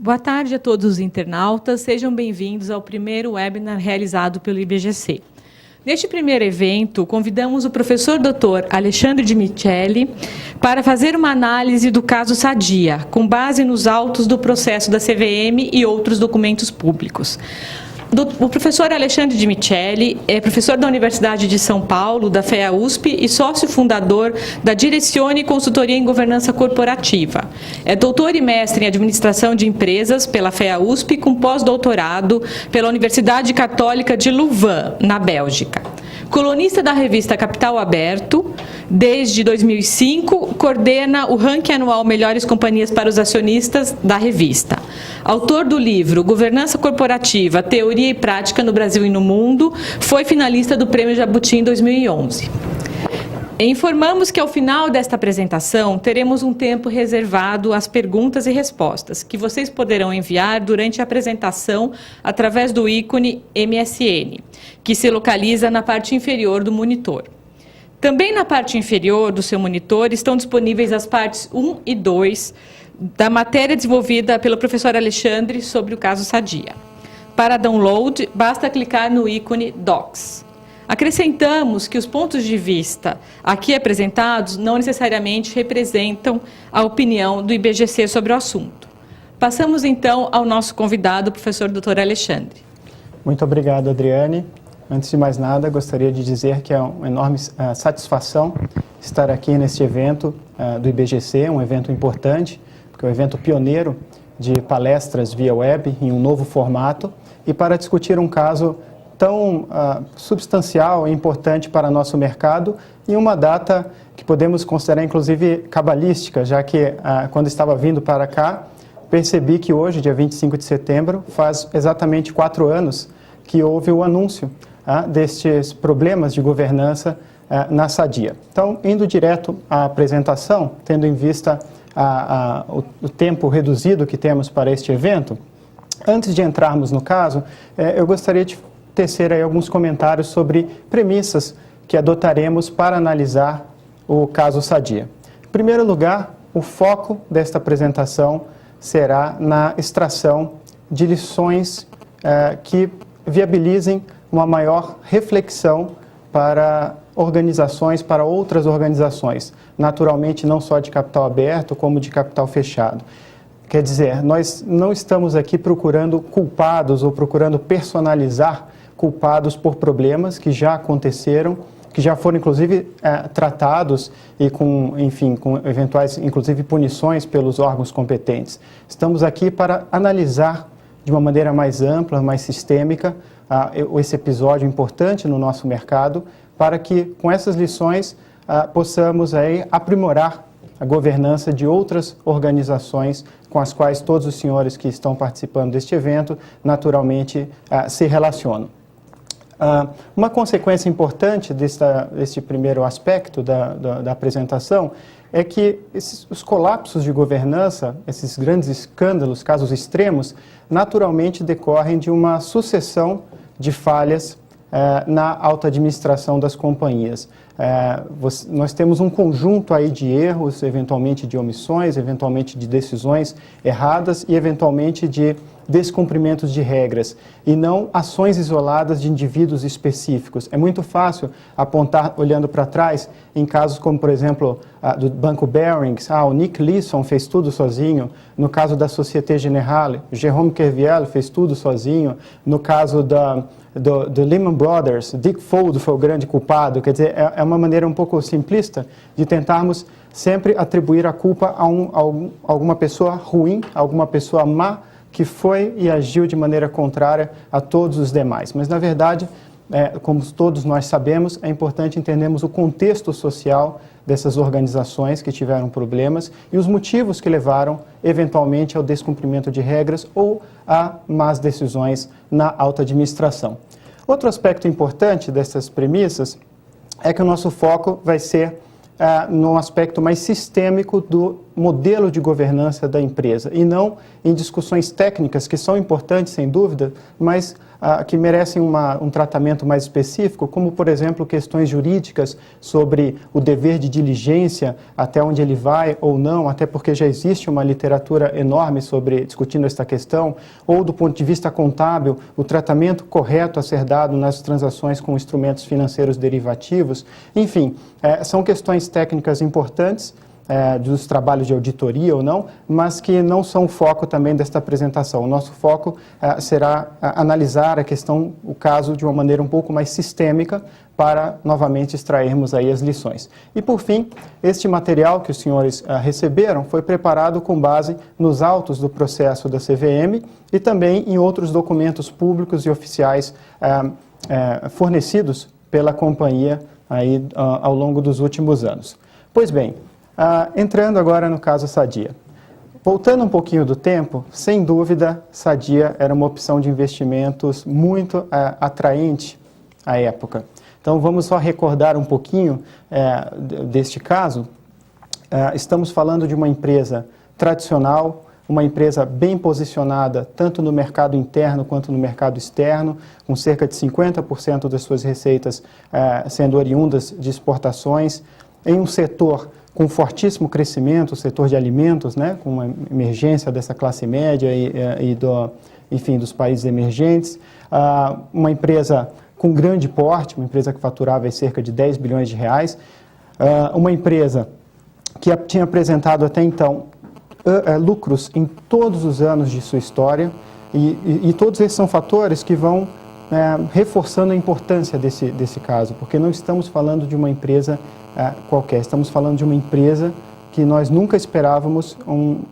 Boa tarde a todos os internautas, sejam bem-vindos ao primeiro webinar realizado pelo IBGC. Neste primeiro evento, convidamos o professor Dr. Alexandre de Micheli para fazer uma análise do caso Sadia, com base nos autos do processo da CVM e outros documentos públicos. O professor Alexandre de Micheli é professor da Universidade de São Paulo, da FEA-USP e sócio fundador da Direcione Consultoria em Governança Corporativa. É doutor e mestre em Administração de Empresas pela FEA-USP, com pós-doutorado pela Universidade Católica de Louvain, na Bélgica. Colunista da revista Capital Aberto, desde 2005, coordena o ranking anual Melhores Companhias para os Acionistas da revista. Autor do livro Governança Corporativa, Teoria e Prática no Brasil e no Mundo, foi finalista do Prêmio Jabuti em 2011. Informamos que ao final desta apresentação teremos um tempo reservado às perguntas e respostas, que vocês poderão enviar durante a apresentação através do ícone MSN, que se localiza na parte inferior do monitor. Também na parte inferior do seu monitor estão disponíveis as partes 1 e 2 da matéria desenvolvida pelo professor Alexandre sobre o caso Sadia. Para download, basta clicar no ícone Docs. Acrescentamos que os pontos de vista aqui apresentados não necessariamente representam a opinião do IBGC sobre o assunto. Passamos então ao nosso convidado, o professor Dr. Alexandre. Muito obrigado, Adriane. Antes de mais nada, gostaria de dizer que é uma enorme satisfação estar aqui neste evento do IBGC, um evento importante, porque é um evento pioneiro de palestras via web em um novo formato, e para discutir um caso tão substancial e importante para nosso mercado em uma data que podemos considerar inclusive cabalística, já que quando estava vindo para cá, percebi que hoje, dia 25 de setembro, faz exatamente 4 anos que houve o anúncio destes problemas de governança na Sadia. Então, indo direto à apresentação, tendo em vista o tempo reduzido que temos para este evento, antes de entrarmos no caso, eu gostaria de tecer aí alguns comentários sobre premissas que adotaremos para analisar o caso Sadia. Em primeiro lugar, o foco desta apresentação será na extração de lições que viabilizem uma maior reflexão para organizações, para outras organizações, naturalmente não só de capital aberto, como de capital fechado. Quer dizer, nós não estamos aqui procurando culpados ou procurando personalizar culpados por problemas que já aconteceram, que já foram inclusive tratados e com eventuais inclusive punições pelos órgãos competentes. Estamos aqui para analisar de uma maneira mais ampla, mais sistêmica, esse episódio importante no nosso mercado, para que com essas lições possamos aí aprimorar a governança de outras organizações com as quais todos os senhores que estão participando deste evento naturalmente se relacionam. Uma consequência importante deste primeiro aspecto da apresentação é que os colapsos de governança, esses grandes escândalos, casos extremos, naturalmente decorrem de uma sucessão de falhas na alta administração das companhias. Nós temos um conjunto aí de erros, eventualmente de omissões, eventualmente de decisões erradas e eventualmente de descumprimentos de regras, e não ações isoladas de indivíduos específicos. É muito fácil apontar, olhando para trás, em casos como, por exemplo, do Banco Barings, o Nick Leeson fez tudo sozinho, no caso da Société Générale, Jérôme Kerviel fez tudo sozinho, no caso do Lehman Brothers, Dick Fuld foi o grande culpado. Quer dizer, é uma maneira um pouco simplista de tentarmos sempre atribuir a culpa a alguma pessoa ruim, a alguma pessoa má, que foi e agiu de maneira contrária a todos os demais. Mas, na verdade, como todos nós sabemos, é importante entendermos o contexto social dessas organizações que tiveram problemas e os motivos que levaram, eventualmente, ao descumprimento de regras ou a más decisões na alta administração. Outro aspecto importante dessas premissas é que o nosso foco vai ser no aspecto mais sistêmico modelo de governança da empresa e não em discussões técnicas que são importantes, sem dúvida, mas que merecem um tratamento mais específico, como, por exemplo, questões jurídicas sobre o dever de diligência, até onde ele vai ou não, até porque já existe uma literatura enorme discutindo esta questão, ou do ponto de vista contábil, o tratamento correto a ser dado nas transações com instrumentos financeiros derivativos. Enfim, são questões técnicas importantes, dos trabalhos de auditoria ou não, mas que não são o foco também desta apresentação. O nosso foco será analisar o caso de uma maneira um pouco mais sistêmica para novamente extrairmos aí as lições. E por fim, este material que os senhores receberam foi preparado com base nos autos do processo da CVM e também em outros documentos públicos e oficiais fornecidos pela companhia aí, ao longo dos últimos anos. Pois bem, entrando agora no caso Sadia. Voltando um pouquinho do tempo, sem dúvida, Sadia era uma opção de investimentos muito atraente à época. Então, vamos só recordar um pouquinho deste caso. Estamos falando de uma empresa tradicional, uma empresa bem posicionada tanto no mercado interno quanto no mercado externo, com cerca de 50% das suas receitas sendo oriundas de exportações, em um setor com fortíssimo crescimento, o setor de alimentos, né, com uma emergência dessa classe média enfim, dos países emergentes, uma empresa com grande porte, uma empresa que faturava cerca de 10 bilhões de reais, uma empresa que tinha apresentado até então lucros em todos os anos de sua história, e todos esses são fatores que vão reforçando a importância desse caso, porque não estamos falando de uma empresa qualquer, estamos falando de uma empresa que nós nunca esperávamos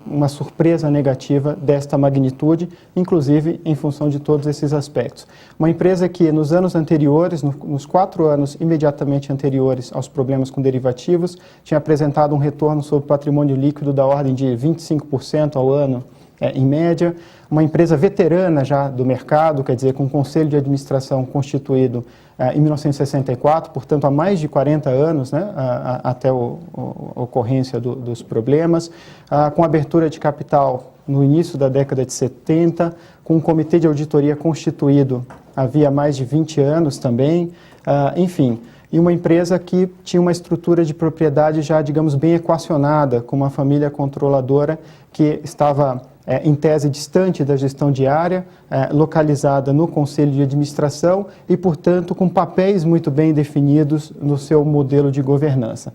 uma surpresa negativa desta magnitude, inclusive em função de todos esses aspectos. Uma empresa que nos anos anteriores, nos 4 anos imediatamente anteriores aos problemas com derivativos, tinha apresentado um retorno sobre patrimônio líquido da ordem de 25% ao ano, em média. Uma empresa veterana já do mercado, quer dizer, com um conselho de administração constituído em 1964, portanto, há mais de 40 anos, né, até a ocorrência dos problemas, com abertura de capital no início da década de 70, com um comitê de auditoria constituído havia mais de 20 anos também, enfim, e uma empresa que tinha uma estrutura de propriedade já, digamos, bem equacionada, com uma família controladora que estava em tese distante da gestão diária, localizada no Conselho de Administração e, portanto, com papéis muito bem definidos no seu modelo de governança.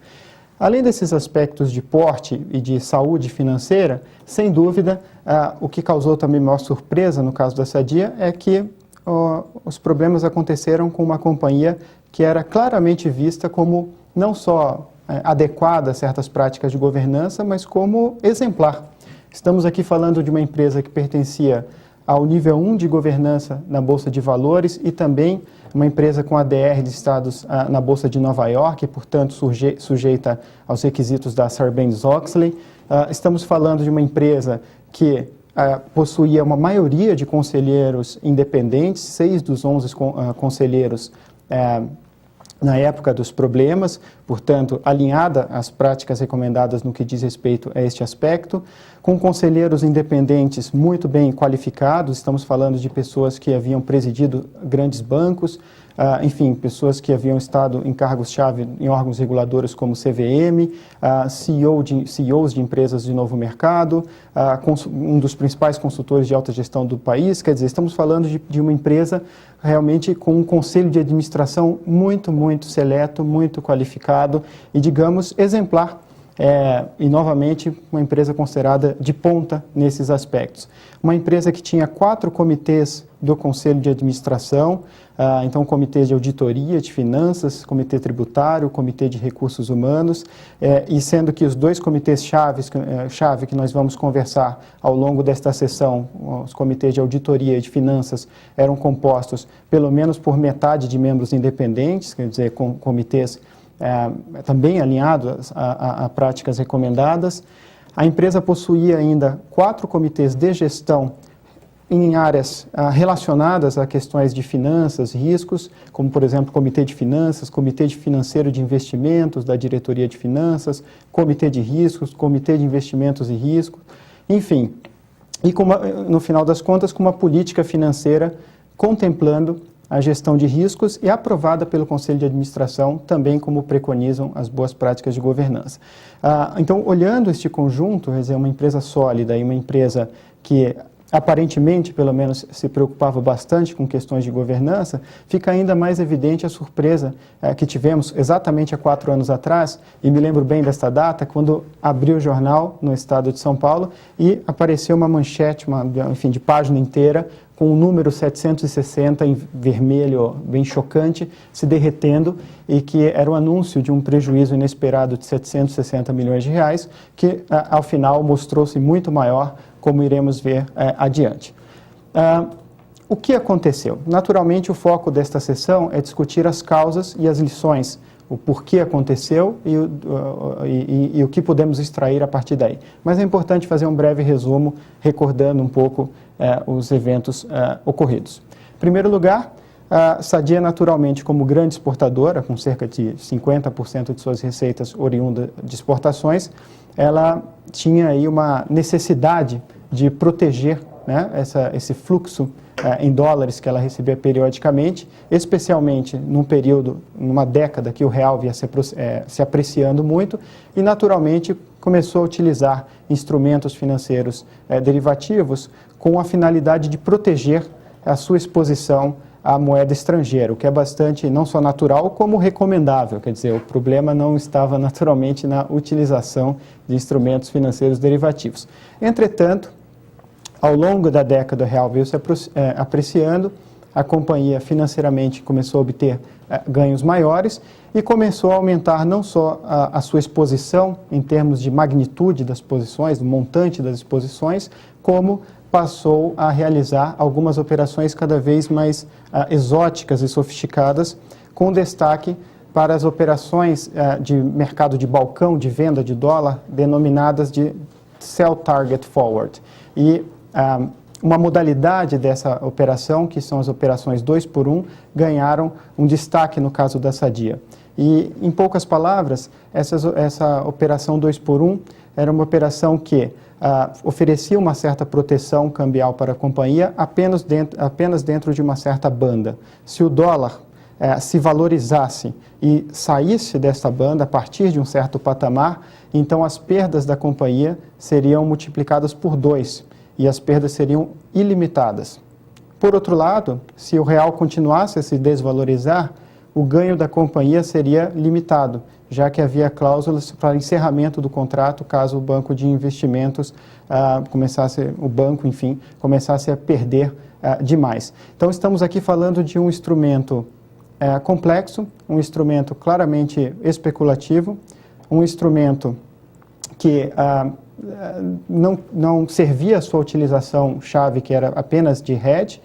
Além desses aspectos de porte e de saúde financeira, sem dúvida, o que causou também maior surpresa no caso da Sadia é que os problemas aconteceram com uma companhia que era claramente vista como não só adequada a certas práticas de governança, mas como exemplar. Estamos aqui falando de uma empresa que pertencia ao nível 1 de governança na Bolsa de Valores e também uma empresa com ADR listados na Bolsa de Nova York, e, portanto, sujeita aos requisitos da Sarbanes-Oxley. Estamos falando de uma empresa que possuía uma maioria de conselheiros independentes, 6 dos 11 conselheiros na época dos problemas, portanto, alinhada às práticas recomendadas no que diz respeito a este aspecto, com conselheiros independentes muito bem qualificados, estamos falando de pessoas que haviam presidido grandes bancos, enfim, pessoas que haviam estado em cargos-chave em órgãos reguladores como CVM, CEOs de empresas de novo mercado, um dos principais consultores de alta gestão do país, quer dizer, estamos falando de uma empresa realmente com um conselho de administração muito, muito seleto, muito qualificado e, digamos, exemplar. E, novamente, uma empresa considerada de ponta nesses aspectos. Uma empresa que tinha 4 comitês do Conselho de Administração, então comitê de auditoria, de finanças, comitê tributário, comitê de recursos humanos, e sendo que os 2 comitês-chave que nós vamos conversar ao longo desta sessão, os comitês de auditoria e de finanças, eram compostos pelo menos por metade de membros independentes, quer dizer, com comitês também alinhados a práticas recomendadas. A empresa possuía ainda 4 comitês de gestão em áreas relacionadas a questões de finanças, riscos, como, por exemplo, Comitê de Finanças, Comitê Financeiro de Investimentos da Diretoria de Finanças, Comitê de Riscos, Comitê de Investimentos e Riscos, enfim. E, no final das contas, com uma política financeira contemplando a gestão de riscos e aprovada pelo Conselho de Administração, também como preconizam as boas práticas de governança. Então, olhando este conjunto, quer dizer, uma empresa sólida e uma empresa que aparentemente, pelo menos, se preocupava bastante com questões de governança, fica ainda mais evidente a surpresa que tivemos exatamente há 4 anos atrás, e me lembro bem desta data, quando abri o jornal no estado de São Paulo e apareceu uma manchete, enfim, de página inteira, com o número 760 em vermelho, bem chocante, se derretendo, e que era o anúncio de um prejuízo inesperado de 760 milhões de reais, que ao final mostrou-se muito maior, como iremos ver adiante. O que aconteceu? Naturalmente, o foco desta sessão é discutir as causas e as lições, o porquê aconteceu e o que podemos extrair a partir daí. Mas é importante fazer um breve resumo, recordando um pouco os eventos ocorridos. Em primeiro lugar, a Sadia, naturalmente, como grande exportadora, com cerca de 50% de suas receitas oriundas de exportações, ela tinha aí uma necessidade de proteger, né, esse fluxo em dólares que ela recebia periodicamente, especialmente num período, numa década que o real vinha se apreciando muito, e naturalmente começou a utilizar instrumentos financeiros derivativos com a finalidade de proteger a sua exposição à moeda estrangeira, o que é bastante não só natural como recomendável, quer dizer, o problema não estava naturalmente na utilização de instrumentos financeiros derivativos. Entretanto, ao longo da década, o real veio se apreciando, a companhia financeiramente começou a obter ganhos maiores e começou a aumentar não só a sua exposição em termos de magnitude das posições, do montante das exposições, como passou a realizar algumas operações cada vez mais exóticas e sofisticadas, com destaque para as operações de mercado de balcão, de venda de dólar, denominadas de Sell Target Forward. E uma modalidade dessa operação, que são as operações 2-por-1, ganharam um destaque no caso da Sadia. E, em poucas palavras, essa operação 2-por-1 era uma operação que oferecia uma certa proteção cambial para a companhia apenas dentro de uma certa banda. Se o dólar se valorizasse e saísse desta banda a partir de um certo patamar, então as perdas da companhia seriam multiplicadas por 2 e as perdas seriam ilimitadas. Por outro lado, se o real continuasse a se desvalorizar, o ganho da companhia seria limitado, já que havia cláusulas para encerramento do contrato caso o banco de investimentos começasse a perder demais. Então, estamos aqui falando de um instrumento complexo, um instrumento claramente especulativo, um instrumento que não servia a sua utilização chave, que era apenas de hedge,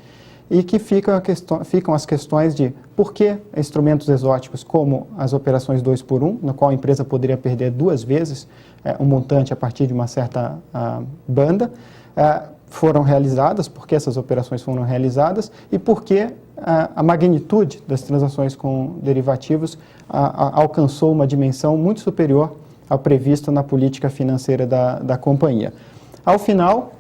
e que ficam as questões de por que instrumentos exóticos como as operações 2-por-1, no qual a empresa poderia perder 2 vezes um montante a partir de uma certa banda, foram realizadas, por que essas operações foram realizadas e por que a magnitude das transações com derivativos alcançou uma dimensão muito superior ao previsto na política financeira da companhia. Ao final,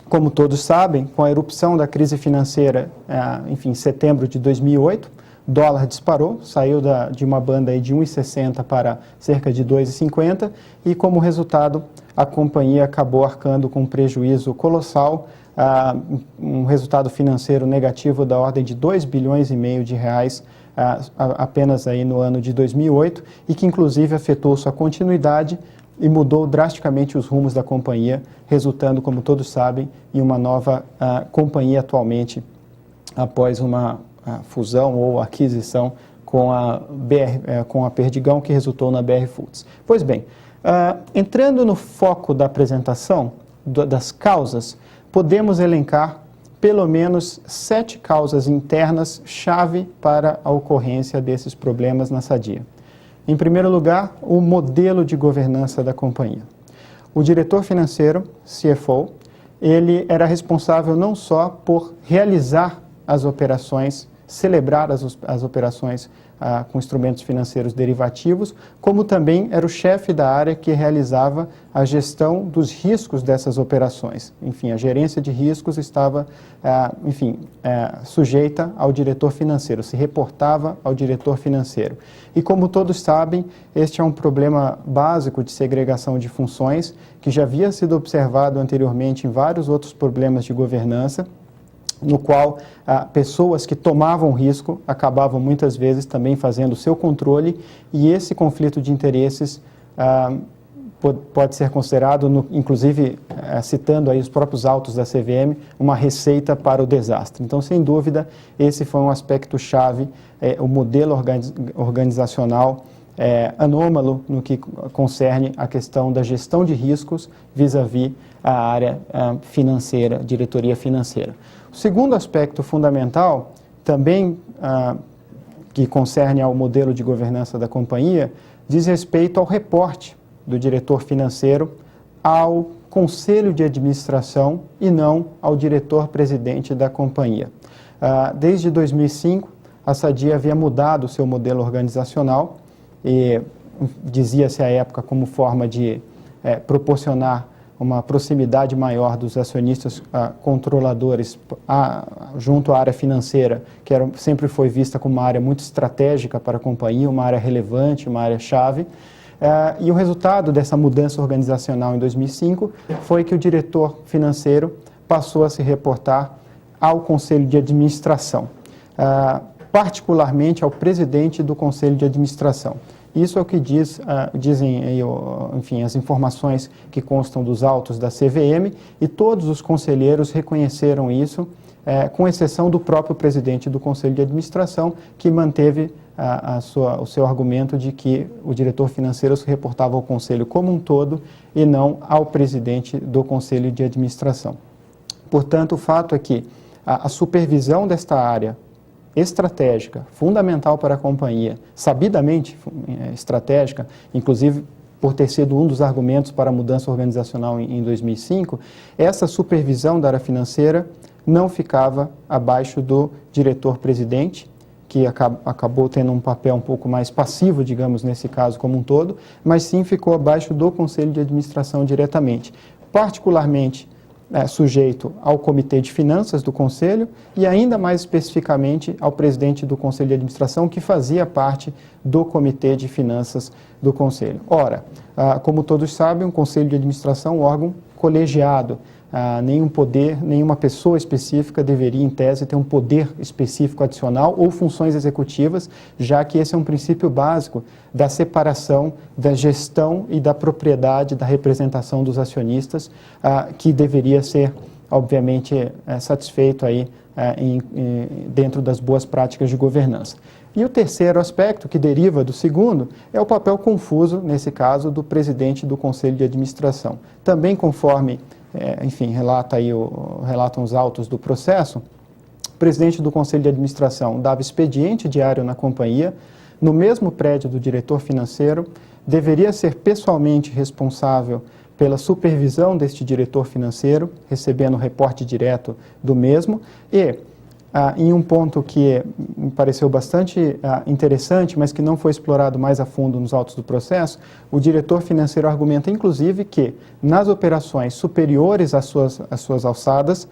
como todos sabem, com a erupção da crise financeira, em setembro de 2008, o dólar disparou, saiu de uma banda aí de 1,60 para cerca de 2,50 e, como resultado, a companhia acabou arcando com um prejuízo colossal, um resultado financeiro negativo da ordem de 2,5 bilhões de reais apenas aí no ano de 2008 e que, inclusive, afetou sua continuidade e mudou drasticamente os rumos da companhia, resultando, como todos sabem, em uma nova companhia atualmente, após uma fusão ou aquisição com a Perdigão, que resultou na BR Foods. Pois bem, entrando no foco da apresentação, das causas, podemos elencar pelo menos 7 causas internas chave para a ocorrência desses problemas na Sadia. Em primeiro lugar, o modelo de governança da companhia. O diretor financeiro, CFO, ele era responsável não só por realizar as operações, celebrar as operações com instrumentos financeiros derivativos, como também era o chefe da área que realizava a gestão dos riscos dessas operações. Enfim, a gerência de riscos estava, sujeita ao diretor financeiro, se reportava ao diretor financeiro. E como todos sabem, este é um problema básico de segregação de funções, que já havia sido observado anteriormente em vários outros problemas de governança, no qual pessoas que tomavam risco acabavam muitas vezes também fazendo o seu controle, e esse conflito de interesses pode ser considerado, inclusive citando aí os próprios autos da CVM, uma receita para o desastre. Então, sem dúvida, esse foi um aspecto chave, o modelo organizacional anômalo no que concerne a questão da gestão de riscos vis-à-vis a área financeira, diretoria financeira. O segundo aspecto fundamental, também que concerne ao modelo de governança da companhia, diz respeito ao reporte do diretor financeiro ao conselho de administração e não ao diretor-presidente da companhia. Desde 2005, a Sadia havia mudado o seu modelo organizacional e dizia-se à época como forma de proporcionar uma proximidade maior dos acionistas controladores junto à área financeira, que sempre foi vista como uma área muito estratégica para a companhia, uma área relevante, uma área chave. E o resultado dessa mudança organizacional em 2005 foi que o diretor financeiro passou a se reportar ao Conselho de Administração, particularmente ao presidente do Conselho de Administração. Isso é o que dizem enfim, as informações que constam dos autos da CVM, e todos os conselheiros reconheceram isso, com exceção do próprio presidente do Conselho de Administração, que manteve o seu argumento de que o diretor financeiro se reportava ao Conselho como um todo e não ao presidente do Conselho de Administração. Portanto, o fato é que a supervisão desta área estratégica, fundamental para a companhia, sabidamente estratégica, inclusive por ter sido um dos argumentos para a mudança organizacional em 2005, essa supervisão da área financeira não ficava abaixo do diretor-presidente, que acabou tendo um papel um pouco mais passivo, digamos, nesse caso como um todo, mas sim ficou abaixo do Conselho de Administração diretamente, particularmente sujeito ao Comitê de Finanças do Conselho e ainda mais especificamente ao presidente do Conselho de Administração, que fazia parte do Comitê de Finanças do Conselho. Ora, como todos sabem, o Conselho de Administração é um órgão colegiado. Nenhum poder, nenhuma pessoa específica deveria, em tese, ter um poder específico adicional ou funções executivas, já que esse é um princípio básico da separação da gestão e da propriedade da representação dos acionistas, que deveria ser, obviamente, satisfeito aí, dentro das boas práticas de governança. E o terceiro aspecto, que deriva do segundo, é o papel confuso, nesse caso, do presidente do Conselho de Administração. Também conforme enfim, relatam os autos do processo, o presidente do Conselho de Administração dava expediente diário na companhia, no mesmo prédio do diretor financeiro, deveria ser pessoalmente responsável pela supervisão deste diretor financeiro, recebendo reporte direto do mesmo, e em um ponto que me pareceu bastante interessante, mas que não foi explorado mais a fundo nos autos do processo, o diretor financeiro argumenta, inclusive, que nas operações superiores às suas alçadas,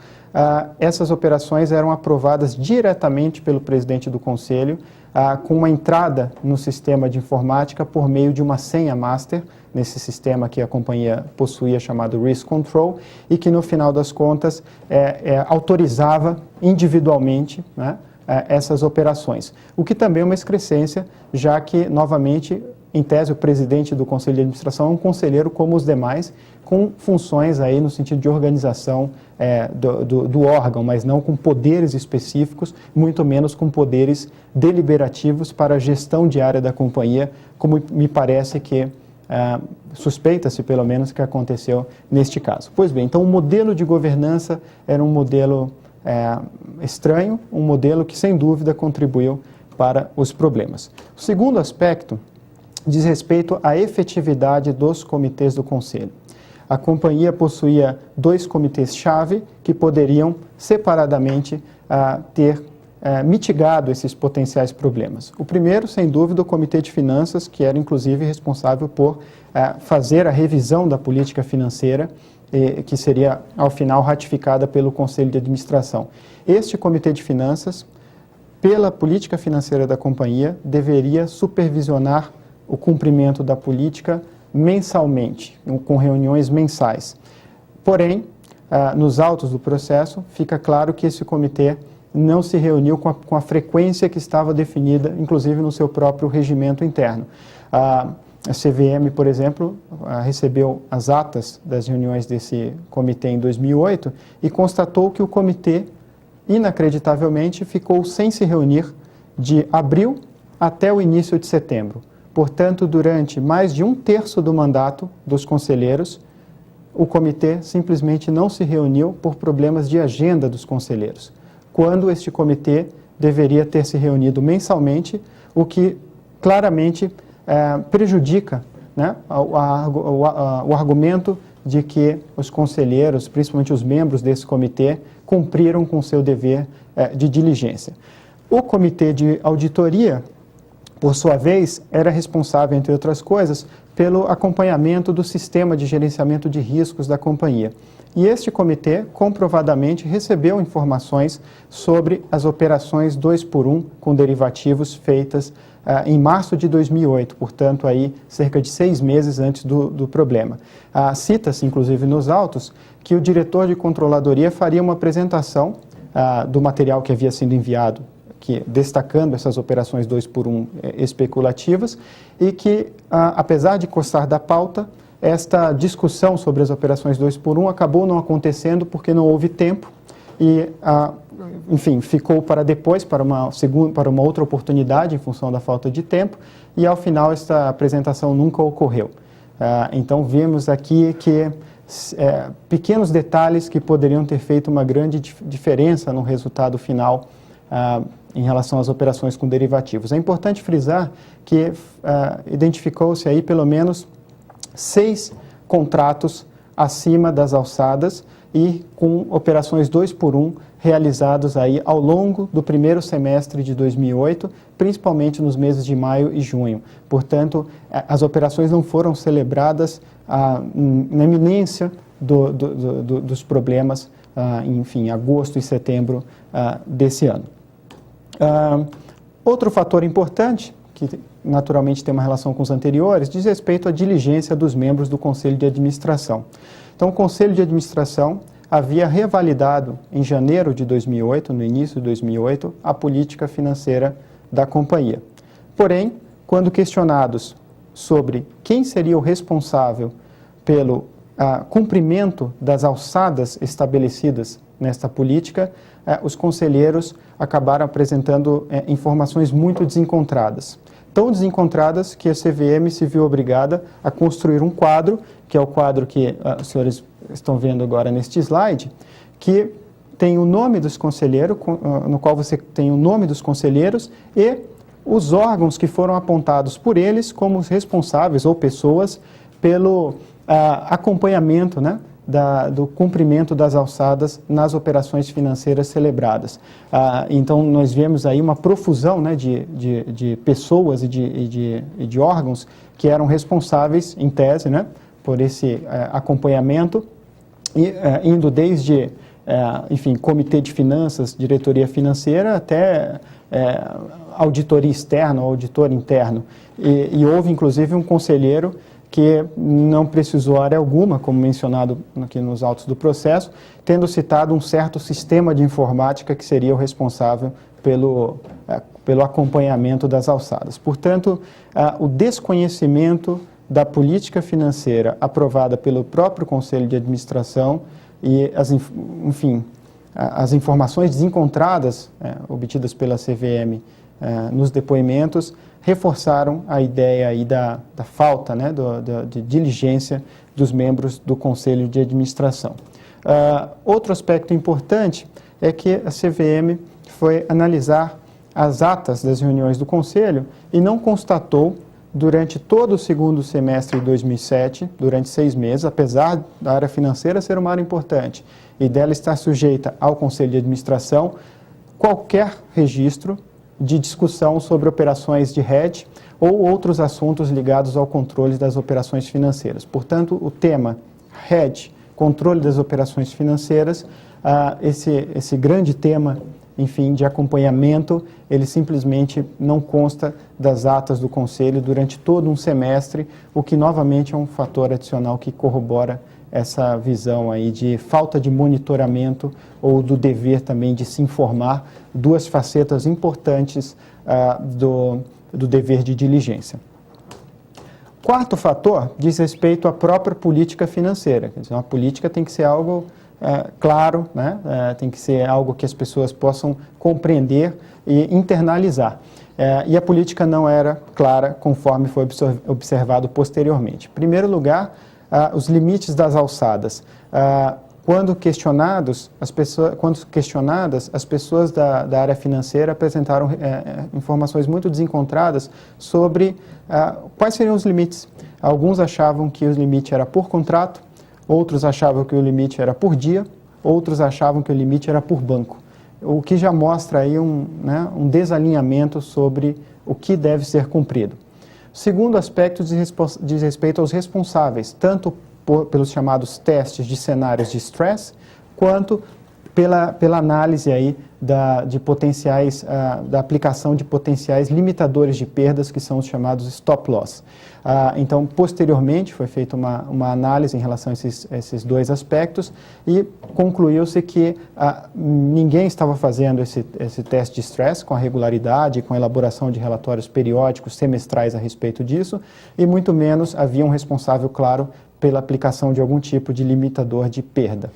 essas operações eram aprovadas diretamente pelo presidente do Conselho, com uma entrada no sistema de informática por meio de uma senha master, nesse sistema que a companhia possuía chamado Risk Control, e que no final das contas autorizava individualmente, né, essas operações. O que também é uma excrescência, já que, novamente, em tese, o presidente do Conselho de Administração é um conselheiro como os demais, com funções aí no sentido de organização do órgão, mas não com poderes específicos, muito menos com poderes deliberativos para a gestão diária da companhia, como me parece que suspeita-se, pelo menos, que aconteceu neste caso. Pois bem, então o modelo de governança era um modelo estranho, um modelo que, sem dúvida, contribuiu para os problemas. O segundo aspecto diz respeito à efetividade dos comitês do Conselho. a companhia possuía 2 comitês-chave que poderiam separadamente ter mitigado esses potenciais problemas. O primeiro, sem dúvida, o Comitê de Finanças, que era inclusive responsável por fazer a revisão da política financeira, que seria, ao final, ratificada pelo Conselho de Administração. Este Comitê de Finanças, pela política financeira da companhia, deveria supervisionar o cumprimento da política mensalmente, com reuniões mensais. Porém, nos autos do processo, fica claro que esse comitê não se reuniu com a frequência que estava definida, inclusive no seu próprio regimento interno. A CVM, por exemplo, recebeu as atas das reuniões desse comitê em 2008 e constatou que o comitê, inacreditavelmente, ficou sem se reunir de abril até o início de setembro. Portanto, durante mais de 1/3 do mandato dos conselheiros, o comitê simplesmente não se reuniu por problemas de agenda dos conselheiros, quando este comitê deveria ter se reunido mensalmente, o que claramente prejudica, né, o argumento de que os conselheiros, principalmente os membros desse comitê, cumpriram com seu dever de diligência. O comitê de auditoria, por sua vez, era responsável, entre outras coisas, pelo acompanhamento do sistema de gerenciamento de riscos da companhia. E este comitê, comprovadamente, recebeu informações sobre as operações 2x1 com derivativos feitas em março de 2008, portanto, aí, cerca de 6 meses antes do problema. Cita-se, inclusive, nos autos, que o diretor de controladoria faria uma apresentação do material que havia sido enviado, destacando essas operações 2x1 especulativas, e que, apesar de constar da pauta, esta discussão sobre as operações 2x1 acabou não acontecendo porque não houve tempo e, enfim, ficou para depois, para uma outra oportunidade em função da falta de tempo, e ao final esta apresentação nunca ocorreu. Então vimos aqui que pequenos detalhes que poderiam ter feito uma grande diferença no resultado final em relação às operações com derivativos. É importante frisar que identificou-se aí pelo menos 6 contratos acima das alçadas e com operações 2x1 realizados aí ao longo do primeiro semestre de 2008, principalmente nos meses de maio e junho. Portanto, as operações não foram celebradas na iminência dos problemas, enfim, agosto e setembro desse ano. Outro fator importante, que naturalmente tem uma relação com os anteriores, diz respeito à diligência dos membros do Conselho de Administração. Então, o Conselho de Administração havia revalidado em janeiro de 2008, no início de 2008, a política financeira da companhia. Porém, quando questionados sobre quem seria o responsável pelo cumprimento das alçadas estabelecidas nesta política, os conselheiros acabaram apresentando informações muito desencontradas. Tão desencontradas que a CVM se viu obrigada a construir um quadro, que é o quadro que os senhores estão vendo agora neste slide, que tem o nome dos conselheiros, no qual você tem o nome dos conselheiros e os órgãos que foram apontados por eles como os responsáveis ou pessoas pelo acompanhamento, né, do cumprimento das alçadas nas operações financeiras celebradas. Então, nós vemos aí uma profusão, né, de pessoas e de órgãos que eram responsáveis, em tese, né, por esse acompanhamento, indo desde, enfim, comitê de finanças, diretoria financeira, até auditoria externa, auditor interno. E houve, inclusive, um conselheiro que não precisou área alguma, como mencionado aqui nos autos do processo, tendo citado um certo sistema de informática que seria o responsável pelo acompanhamento das alçadas. Portanto, o desconhecimento da política financeira aprovada pelo próprio Conselho de Administração e, enfim, as informações desencontradas obtidas pela CVM nos depoimentos reforçaram a ideia aí da falta, né, de diligência dos membros do Conselho de Administração. Outro aspecto importante é que a CVM foi analisar as atas das reuniões do Conselho e não constatou durante todo o segundo semestre de 2007, durante 6 meses, apesar da área financeira ser uma área importante e dela estar sujeita ao Conselho de Administração, qualquer registro de discussão sobre operações de hedge ou outros assuntos ligados ao controle das operações financeiras. Portanto, o tema hedge, controle das operações financeiras, esse grande tema, enfim, de acompanhamento, ele simplesmente não consta das atas do Conselho durante todo um semestre, o que novamente é um fator adicional que corrobora essa visão aí de falta de monitoramento ou do dever também de se informar, duas facetas importantes do dever de diligência. Quarto fator diz respeito à própria política financeira. Quer dizer, uma política tem que ser algo claro, né? Tem que ser algo que as pessoas possam compreender e internalizar. E a política não era clara conforme foi observado posteriormente. Em primeiro lugar, os limites das alçadas. Quando questionadas, as pessoas da área financeira apresentaram informações muito desencontradas sobre quais seriam os limites. Alguns achavam que o limite era por contrato, outros achavam que o limite era por dia, outros achavam que o limite era por banco. O que já mostra aí um desalinhamento sobre o que deve ser cumprido. O segundo aspecto diz respeito aos responsáveis, tanto pelos chamados testes de cenários de stress, quanto pela análise aí da aplicação de potenciais limitadores de perdas, que são os chamados stop loss. Então, posteriormente, foi feita uma análise em relação a esses dois aspectos e concluiu-se que ninguém estava fazendo esse teste de stress com a regularidade, com a elaboração de relatórios periódicos, semestrais a respeito disso, e muito menos havia um responsável, claro, pela aplicação de algum tipo de limitador de perda.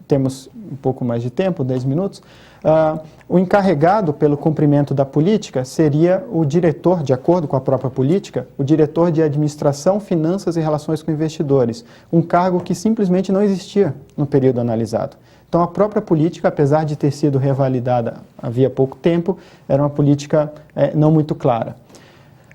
Temos um pouco mais de tempo, 10 minutos. O encarregado pelo cumprimento da política seria o diretor, de acordo com a própria política, o diretor de administração, finanças e relações com investidores, um cargo que simplesmente não existia no período analisado. Então, a própria política, apesar de ter sido revalidada havia pouco tempo, era uma política não muito clara.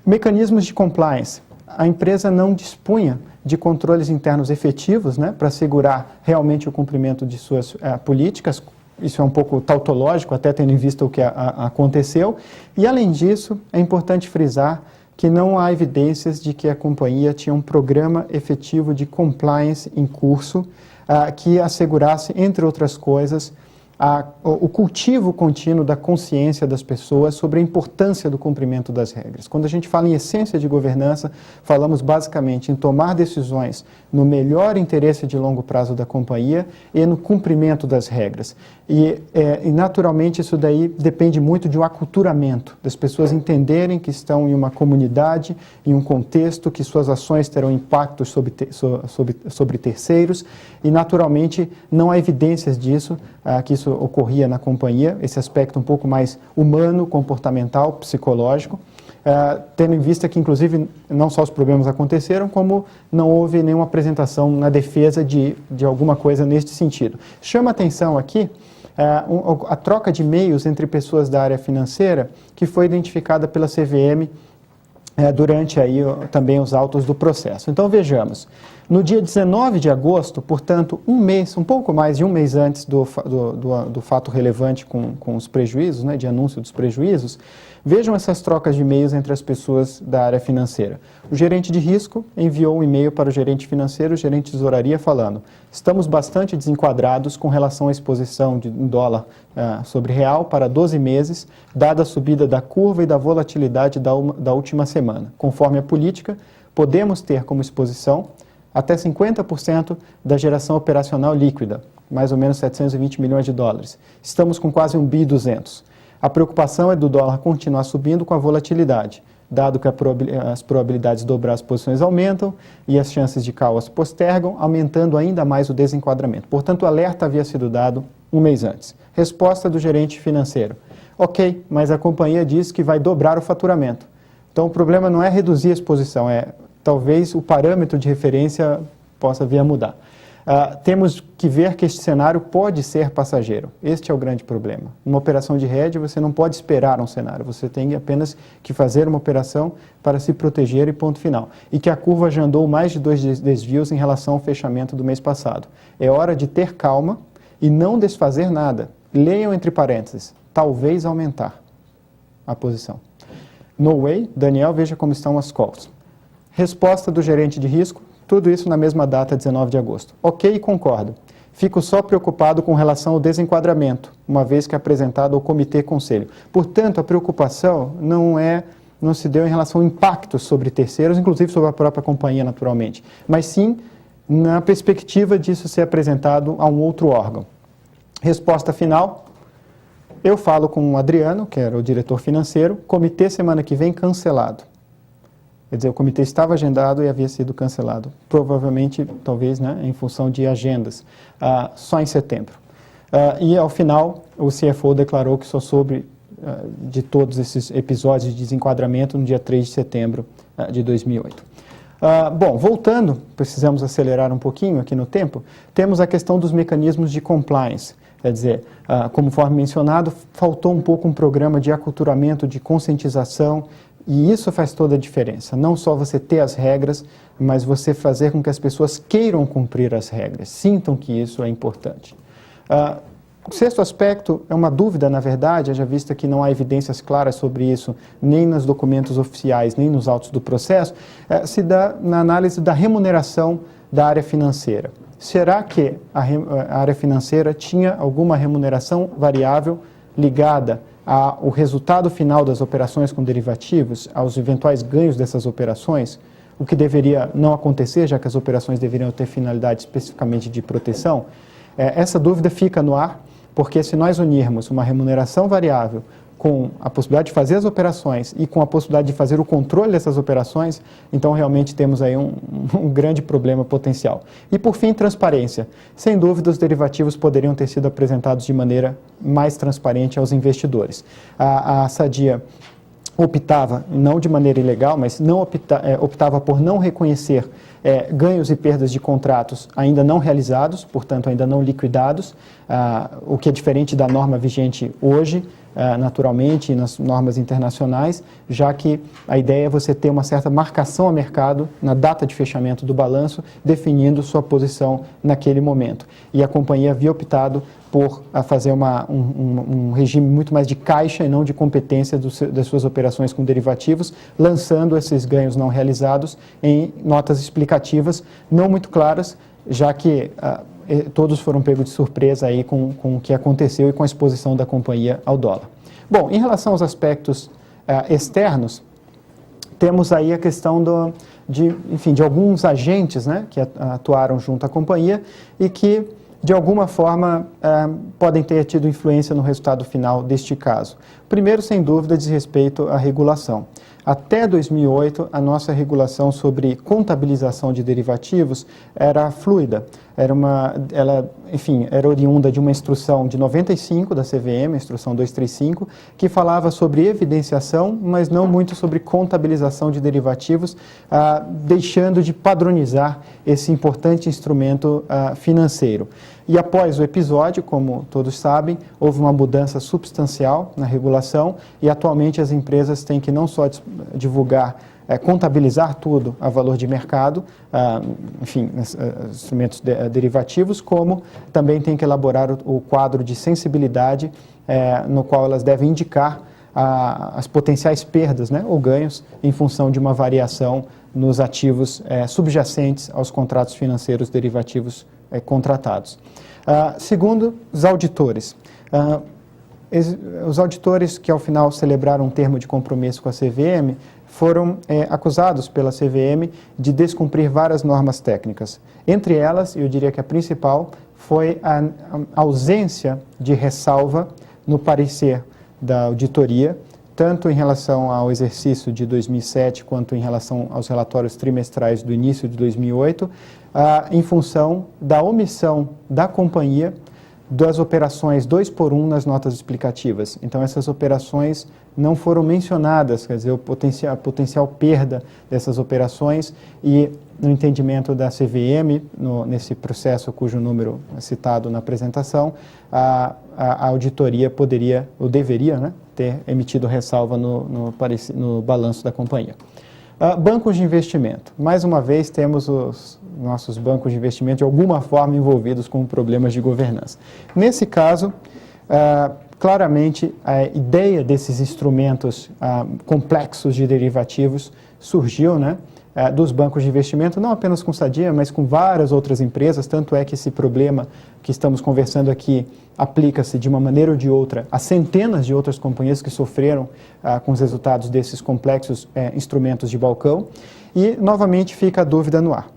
Mecanismos de compliance. A empresa não dispunha de controles internos efetivos, né, para assegurar realmente o cumprimento de suas políticas. Isso é um pouco tautológico, até tendo em vista o que aconteceu. E, além disso, é importante frisar que não há evidências de que a companhia tinha um programa efetivo de compliance em curso que assegurasse, entre outras coisas, o cultivo contínuo da consciência das pessoas sobre a importância do cumprimento das regras. Quando a gente fala em essência de governança, falamos basicamente em tomar decisões no melhor interesse de longo prazo da companhia e no cumprimento das regras. E naturalmente, isso daí depende muito de um aculturamento, das pessoas entenderem que estão em uma comunidade, em um contexto, que suas ações terão impacto sobre terceiros, e naturalmente não há evidências disso, que isso ocorria na companhia, esse aspecto um pouco mais humano, comportamental, psicológico, tendo em vista que, inclusive, não só os problemas aconteceram, como não houve nenhuma apresentação na defesa de alguma coisa neste sentido. Chama atenção aqui a troca de e-mails entre pessoas da área financeira, que foi identificada pela CVM durante aí também os autos do processo. Então, vejamos. No dia 19 de agosto, portanto, um pouco mais de um mês antes do fato relevante com os prejuízos, né, de anúncio dos prejuízos, vejam essas trocas de e-mails entre as pessoas da área financeira. O gerente de risco enviou um e-mail para o gerente financeiro, o gerente de tesouraria, falando: estamos bastante desenquadrados com relação à exposição em dólar sobre real para 12 meses, dada a subida da curva e da volatilidade da última semana. Conforme a política, podemos ter como exposição até 50% da geração operacional líquida, mais ou menos 720 milhões de dólares. Estamos com quase 1,2 bi. A preocupação é do dólar continuar subindo com a volatilidade, dado que as probabilidades de dobrar as posições aumentam e as chances de caos postergam, aumentando ainda mais o desenquadramento. Portanto, o alerta havia sido dado um mês antes. Resposta do gerente financeiro: ok, mas a companhia diz que vai dobrar o faturamento. Então, o problema não é reduzir a exposição, talvez o parâmetro de referência possa vir a mudar. Temos que ver que este cenário pode ser passageiro. Este é o grande problema. Numa operação de hedge, você não pode esperar um cenário, você tem apenas que fazer uma operação para se proteger e ponto final. E que a curva já andou mais de 2 desvios em relação ao fechamento do mês passado. É hora de ter calma e não desfazer nada. Leiam entre parênteses, talvez aumentar a posição. No way, Daniel, veja como estão as calls. Resposta do gerente de risco, tudo isso na mesma data, 19 de agosto. Ok, concordo. Fico só preocupado com relação ao desenquadramento, uma vez que é apresentado ao Comitê Conselho. Portanto, a preocupação não se deu em relação ao impacto sobre terceiros, inclusive sobre a própria companhia, naturalmente, mas sim na perspectiva disso ser apresentado a um outro órgão. Resposta final, eu falo com o Adriano, que era o diretor financeiro, comitê semana que vem cancelado. Quer dizer, o comitê estava agendado e havia sido cancelado. Provavelmente, talvez, em função de agendas, só em setembro. E, ao final, o CFO declarou que só soube de todos esses episódios de desenquadramento no dia 3 de setembro de 2008. Bom, voltando, precisamos acelerar um pouquinho aqui no tempo, temos a questão dos mecanismos de compliance. Quer dizer, conforme mencionado, faltou um pouco um programa de aculturamento, de conscientização, e isso faz toda a diferença. Não só você ter as regras, mas você fazer com que as pessoas queiram cumprir as regras, sintam que isso é importante. O sexto aspecto é uma dúvida, na verdade, haja vista que não há evidências claras sobre isso, nem nos documentos oficiais, nem nos autos do processo, se dá na análise da remuneração da área financeira. Será que a área financeira tinha alguma remuneração variável ligada ao resultado final das operações com derivativos, aos eventuais ganhos dessas operações, o que deveria não acontecer, já que as operações deveriam ter finalidade especificamente de proteção? Essa dúvida fica no ar, porque se nós unirmos uma remuneração variável com a possibilidade de fazer as operações e com a possibilidade de fazer o controle dessas operações, então realmente temos aí um grande problema potencial. E por fim, transparência. Sem dúvida, os derivativos poderiam ter sido apresentados de maneira mais transparente aos investidores. A Sadia optava, não de maneira ilegal, mas não optava por não reconhecer ganhos e perdas de contratos ainda não realizados, portanto ainda não liquidados, o que é diferente da norma vigente hoje, naturalmente, nas normas internacionais, já que a ideia é você ter uma certa marcação a mercado na data de fechamento do balanço, definindo sua posição naquele momento. E a companhia havia optado por fazer um regime muito mais de caixa e não de competência das suas operações com derivativos, lançando esses ganhos não realizados em notas explicativas não muito claras, já que todos foram pegos de surpresa aí com o que aconteceu e com a exposição da companhia ao dólar. Bom, em relação aos aspectos externos, temos aí a questão de alguns agentes, que atuaram junto à companhia e que, de alguma forma, podem ter tido influência no resultado final deste caso. Primeiro, sem dúvida, diz respeito à regulação. Até 2008, a nossa regulação sobre contabilização de derivativos era fluida. Era oriunda de uma instrução de 95 da CVM, a instrução 235, que falava sobre evidenciação, mas não muito sobre contabilização de derivativos, deixando de padronizar esse importante instrumento financeiro. E após o episódio, como todos sabem, houve uma mudança substancial na regulação e atualmente as empresas têm que não só contabilizar tudo a valor de mercado, instrumentos derivativos, como também têm que elaborar o quadro de sensibilidade no qual elas devem indicar as potenciais perdas, ou ganhos em função de uma variação nos ativos subjacentes aos contratos financeiros derivativos contratados. Segundo, os auditores. Os auditores que ao final celebraram um termo de compromisso com a CVM foram acusados pela CVM de descumprir várias normas técnicas. Entre elas, eu diria que a principal foi a ausência de ressalva no parecer da auditoria, tanto em relação ao exercício de 2007 quanto em relação aos relatórios trimestrais do início de 2008, em função da omissão da companhia das operações 2-por-1 nas notas explicativas. Então, essas operações não foram mencionadas, quer dizer, a potencial perda dessas operações, e no entendimento da CVM, nesse processo cujo número é citado na apresentação, a auditoria poderia, ou deveria, né, ter emitido ressalva no balanço da companhia. Bancos de investimento. Mais uma vez, temos os nossos bancos de investimento de alguma forma envolvidos com problemas de governança. Nesse caso, claramente, a ideia desses instrumentos complexos de derivativos surgiu, né, dos bancos de investimento, não apenas com Sadia, mas com várias outras empresas, tanto é que esse problema que estamos conversando aqui aplica-se de uma maneira ou de outra a centenas de outras companhias que sofreram com os resultados desses complexos instrumentos de balcão. E, novamente, fica a dúvida no ar.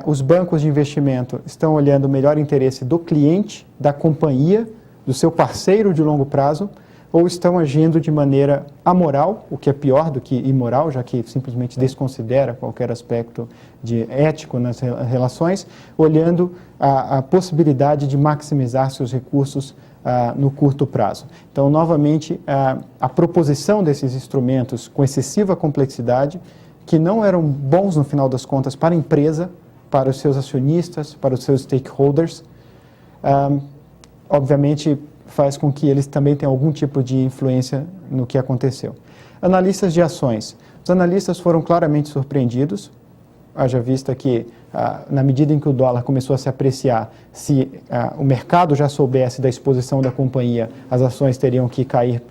Os bancos de investimento estão olhando o melhor interesse do cliente, da companhia, do seu parceiro de longo prazo, ou estão agindo de maneira amoral, o que é pior do que imoral, já que simplesmente desconsidera qualquer aspecto ético nas relações, olhando a possibilidade de maximizar seus recursos no curto prazo. Então, novamente, a proposição desses instrumentos com excessiva complexidade, que não eram bons no final das contas para a empresa, para os seus acionistas, para os seus stakeholders, obviamente faz com que eles também tenham algum tipo de influência no que aconteceu. Analistas de ações. Os analistas foram claramente surpreendidos, haja vista que, na medida em que o dólar começou a se apreciar, se o mercado já soubesse da exposição da companhia, as ações teriam que cair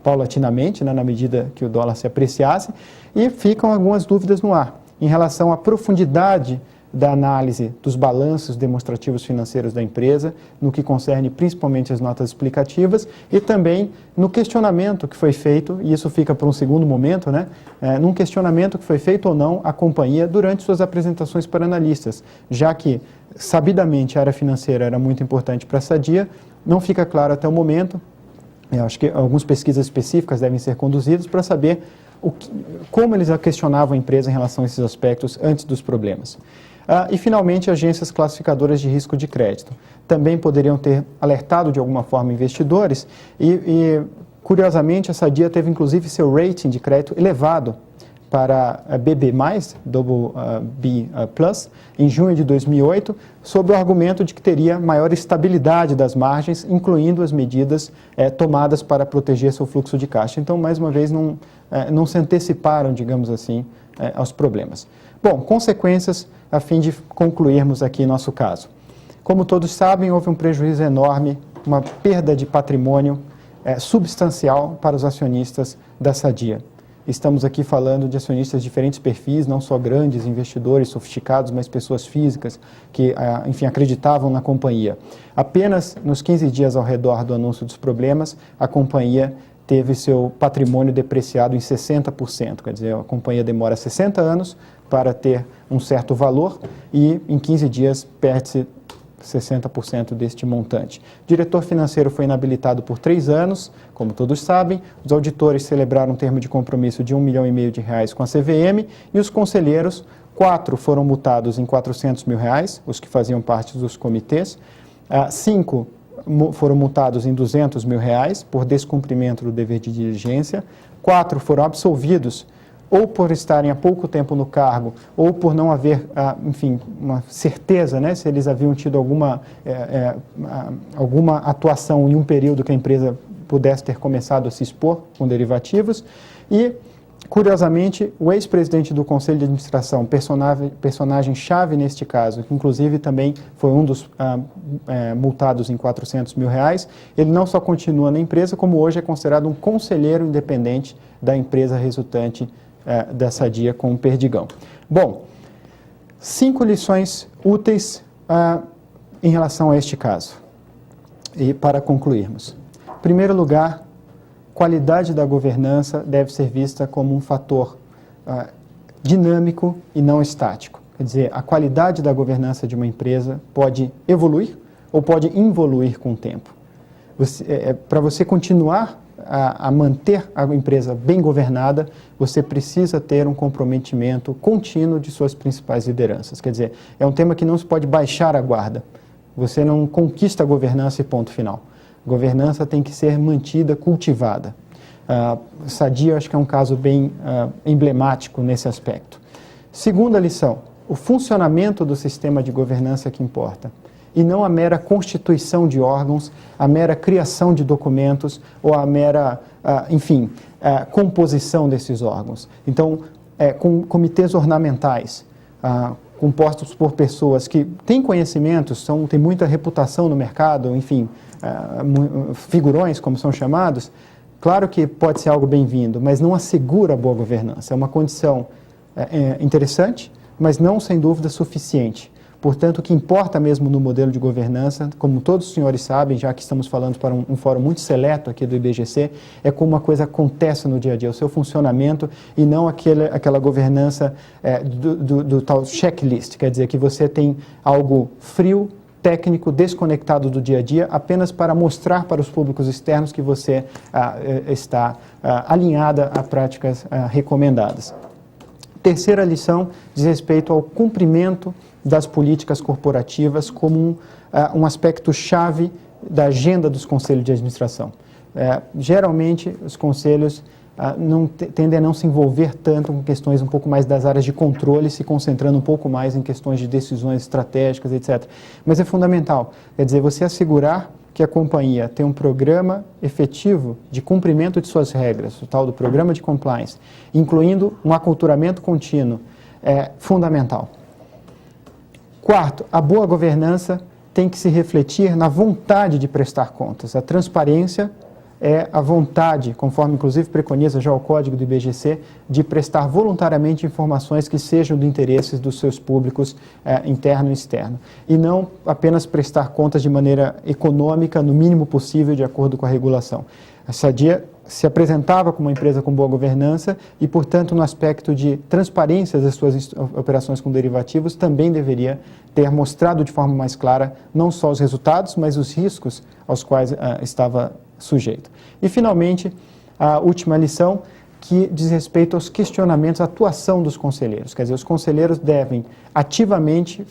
paulatinamente, né, na medida que o dólar se apreciasse, e ficam algumas dúvidas no ar em relação à profundidade da análise dos balanços demonstrativos financeiros da empresa, no que concerne principalmente as notas explicativas, e também no questionamento que foi feito, e isso fica para um segundo momento, né, num questionamento que foi feito ou não à companhia durante suas apresentações para analistas, já que, sabidamente, a área financeira era muito importante para a Sadia, não fica claro até o momento. Eu acho que algumas pesquisas específicas devem ser conduzidas para saber como eles questionavam a empresa em relação a esses aspectos antes dos problemas. E, finalmente, agências classificadoras de risco de crédito. Também poderiam ter alertado, de alguma forma, investidores e curiosamente, a Sadia teve, inclusive, seu rating de crédito elevado para BB+, BB+, em junho de 2008, sob o argumento de que teria maior estabilidade das margens, incluindo as medidas tomadas para proteger seu fluxo de caixa. Então, mais uma vez, não se anteciparam, digamos assim, aos problemas. Bom, consequências a fim de concluirmos aqui nosso caso. Como todos sabem, houve um prejuízo enorme, uma perda de patrimônio substancial para os acionistas da Sadia. Estamos aqui falando de acionistas de diferentes perfis, não só grandes investidores sofisticados, mas pessoas físicas que, enfim, acreditavam na companhia. Apenas nos 15 dias ao redor do anúncio dos problemas, a companhia teve seu patrimônio depreciado em 60%. Quer dizer, a companhia demora 60 anos para ter um certo valor e em 15 dias perde-se 60% deste montante. O diretor financeiro foi inabilitado por 3 anos, como todos sabem. Os auditores celebraram um termo de compromisso de R$1,5 milhão com a CVM e os conselheiros, 4 foram multados em R$400 mil, os que faziam parte dos comitês, 5 foram multados em R$200 mil por descumprimento do dever de diligência, 4 foram absolvidos ou por estarem há pouco tempo no cargo, ou por não haver, enfim, uma certeza, né, se eles haviam tido alguma atuação em um período que a empresa pudesse ter começado a se expor com derivativos. E, curiosamente, o ex-presidente do Conselho de Administração, personagem-chave neste caso, que inclusive também foi um dos multados em R$400 mil, ele não só continua na empresa, como hoje é considerado um conselheiro independente da empresa resultante da Sadia com o Perdigão. Bom, 5 lições úteis em relação a este caso. E para concluirmos. Em primeiro lugar, qualidade da governança deve ser vista como um fator dinâmico e não estático. Quer dizer, a qualidade da governança de uma empresa pode evoluir ou pode involuir com o tempo. Para você continuar a manter a empresa bem governada, você precisa ter um comprometimento contínuo de suas principais lideranças. Quer dizer, é um tema que não se pode baixar a guarda. você não conquista a governança e ponto final. Governança tem que ser mantida, cultivada. Sadia, eu acho que é um caso bem emblemático nesse aspecto. Segunda lição, o funcionamento do sistema de governança que importa, e não a mera constituição de órgãos, a mera criação de documentos ou a mera, composição desses órgãos. Então, com comitês ornamentais, compostos por pessoas que têm conhecimentos, têm muita reputação no mercado, figurões, como são chamados, claro que pode ser algo bem-vindo, mas não assegura a boa governança. É uma condição interessante, mas não, sem dúvida, suficiente. Portanto, o que importa mesmo no modelo de governança, como todos os senhores sabem, já que estamos falando para um fórum muito seleto aqui do IBGC, é como uma coisa acontece no dia a dia, o seu funcionamento, e não aquela governança do tal checklist, quer dizer, que você tem algo frio, técnico, desconectado do dia a dia, apenas para mostrar para os públicos externos que você está alinhada a práticas recomendadas. Terceira lição diz respeito ao cumprimento das políticas corporativas como um aspecto chave da agenda dos conselhos de administração. Geralmente, os conselhos tendem a não se envolver tanto com questões um pouco mais das áreas de controle, se concentrando um pouco mais em questões de decisões estratégicas, etc. Mas é fundamental, quer dizer, você assegurar que a companhia tem um programa efetivo de cumprimento de suas regras, o tal do programa de compliance, incluindo um aculturamento contínuo, é fundamental. Quarto, a boa governança tem que se refletir na vontade de prestar contas. A transparência é a vontade, conforme inclusive preconiza já o código do IBGC, de prestar voluntariamente informações que sejam do interesse dos seus públicos interno e externo. E não apenas prestar contas de maneira econômica, no mínimo possível, de acordo com a regulação. A Sadia se apresentava como uma empresa com boa governança e, portanto, no aspecto de transparência das suas operações com derivativos, também deveria ter mostrado de forma mais clara não só os resultados, mas os riscos aos quais estava sujeito. E, finalmente, a última lição, que diz respeito aos questionamentos, à atuação dos conselheiros. Quer dizer, os conselheiros devem ativamente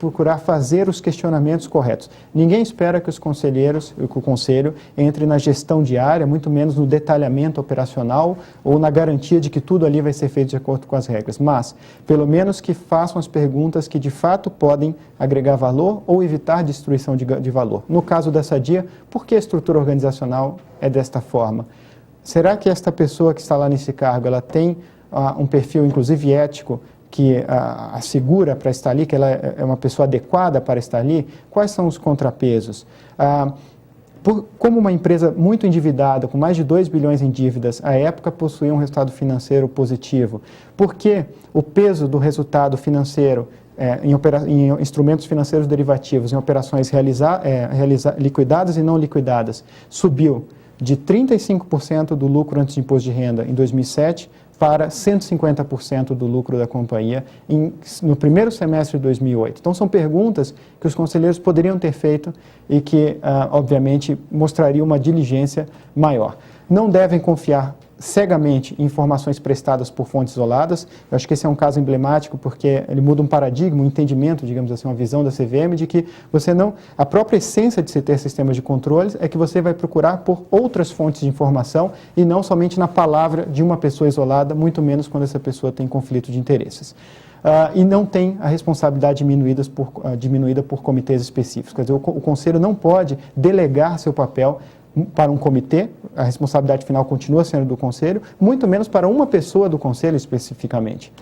procurar fazer os questionamentos corretos. Ninguém espera que os conselheiros, que o conselho, entre na gestão diária, muito menos no detalhamento operacional ou na garantia de que tudo ali vai ser feito de acordo com as regras. Mas, pelo menos que façam as perguntas que de fato podem agregar valor ou evitar destruição de valor. No caso da Sadia, por que a estrutura organizacional é desta forma? Será que esta pessoa que está lá nesse cargo, ela tem um perfil, inclusive ético, que assegura para estar ali, que ela é uma pessoa adequada para estar ali? Quais são os contrapesos? Como uma empresa muito endividada, com mais de 2 bilhões em dívidas, à época possuía um resultado financeiro positivo, por que o peso do resultado financeiro em instrumentos financeiros derivativos, em operações liquidadas e não liquidadas, subiu de 35% do lucro antes de imposto de renda em 2007 para 150% do lucro da companhia no primeiro semestre de 2008. Então, são perguntas que os conselheiros poderiam ter feito e que, obviamente, mostrariam uma diligência maior. Não devem confiar cegamente em informações prestadas por fontes isoladas. Eu acho que esse é um caso emblemático porque ele muda um paradigma, um entendimento, digamos assim, uma visão da CVM de que a própria essência de se ter sistemas de controles é que você vai procurar por outras fontes de informação e não somente na palavra de uma pessoa isolada, muito menos quando essa pessoa tem conflito de interesses. E não tem a responsabilidade diminuída por comitês específicos. Quer dizer, o conselho não pode delegar seu papel para um comitê, a responsabilidade final continua sendo do conselho, muito menos para uma pessoa do conselho especificamente.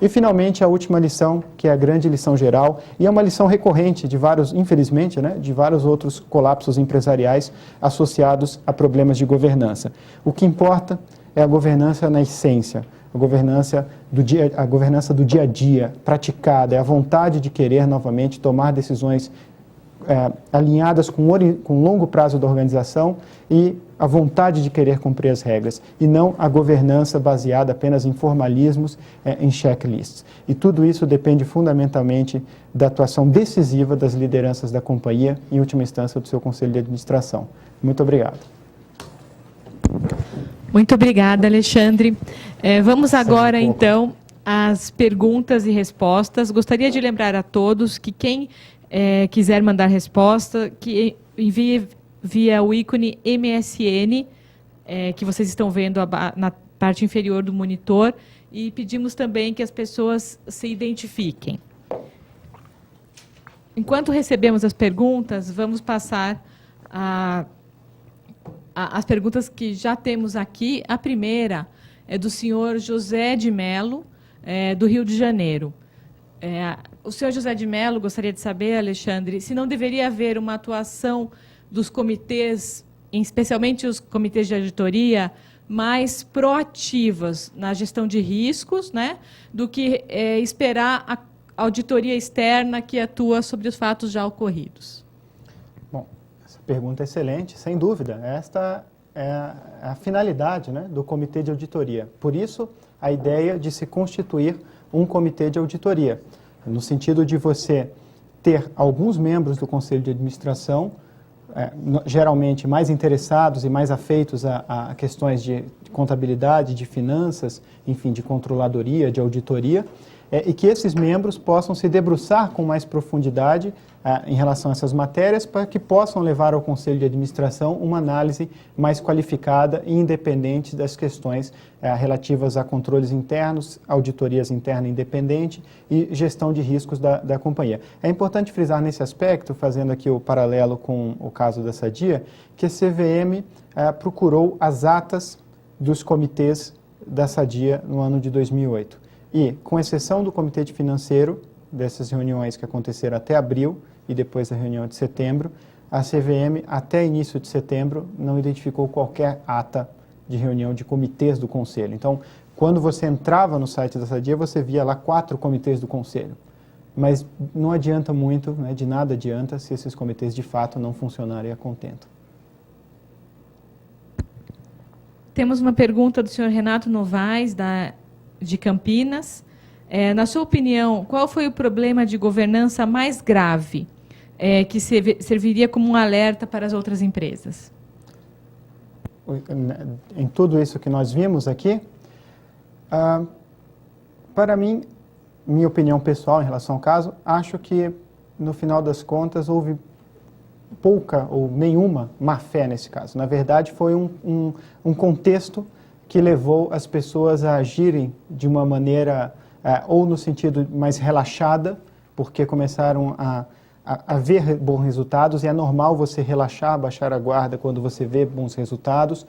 E, finalmente, a última lição, que é a grande lição geral, e é uma lição recorrente de vários, infelizmente, de vários outros colapsos empresariais associados a problemas de governança. O que importa é a governança na essência, a governança do dia a dia, praticada, é a vontade de querer novamente tomar decisões alinhadas com o longo prazo da organização e a vontade de querer cumprir as regras, e não a governança baseada apenas em formalismos, em checklists. E tudo isso depende fundamentalmente da atuação decisiva das lideranças da companhia, em última instância do seu conselho de administração. Muito obrigado. Muito obrigada, Alexandre. Vamos agora, então, às perguntas e respostas. Gostaria de lembrar a todos que quem quiser mandar resposta, que envie via o ícone MSN, que vocês estão vendo na parte inferior do monitor, e pedimos também que as pessoas se identifiquem. Enquanto recebemos as perguntas, vamos passar as perguntas que já temos aqui. A primeira é do senhor José de Mello, do Rio de Janeiro. O senhor José de Mello gostaria de saber, Alexandre, se não deveria haver uma atuação dos comitês, especialmente os comitês de auditoria, mais proativas na gestão de riscos, né, do que esperar a auditoria externa que atua sobre os fatos já ocorridos. Bom, essa pergunta é excelente, sem dúvida. Esta é a finalidade, né, do comitê de auditoria. Por isso, a ideia de se constituir um comitê de auditoria, no sentido de você ter alguns membros do Conselho de Administração, geralmente mais interessados e mais afeitos a questões de contabilidade, de finanças, enfim, de controladoria, de auditoria, e que esses membros possam se debruçar com mais profundidade em relação a essas matérias, para que possam levar ao Conselho de Administração uma análise mais qualificada e independente das questões relativas a controles internos, auditorias internas independentes e gestão de riscos da companhia. É importante frisar nesse aspecto, fazendo aqui o paralelo com o caso da Sadia, que a CVM procurou as atas dos comitês da Sadia no ano de 2008. E, com exceção do Comitê de Financeiro, dessas reuniões que aconteceram até abril e depois da reunião de setembro, a CVM, até início de setembro, não identificou qualquer ata de reunião de comitês do Conselho. Então, quando você entrava no site da Sadia, você via lá 4 comitês do Conselho. Mas não adianta muito, né, de nada adianta se esses comitês de fato não funcionarem a contento. Temos uma pergunta do senhor Renato Novaes, de Campinas. Na sua opinião, qual foi o problema de governança mais grave que serviria como um alerta para as outras empresas? Em tudo isso que nós vimos aqui, para mim, minha opinião pessoal em relação ao caso, acho que, no final das contas, houve pouca ou nenhuma má-fé nesse caso. Na verdade, foi um contexto que levou as pessoas a agirem de uma maneira, ou no sentido mais relaxada, porque começaram a ver bons resultados, e é normal você relaxar, baixar a guarda quando você vê bons resultados,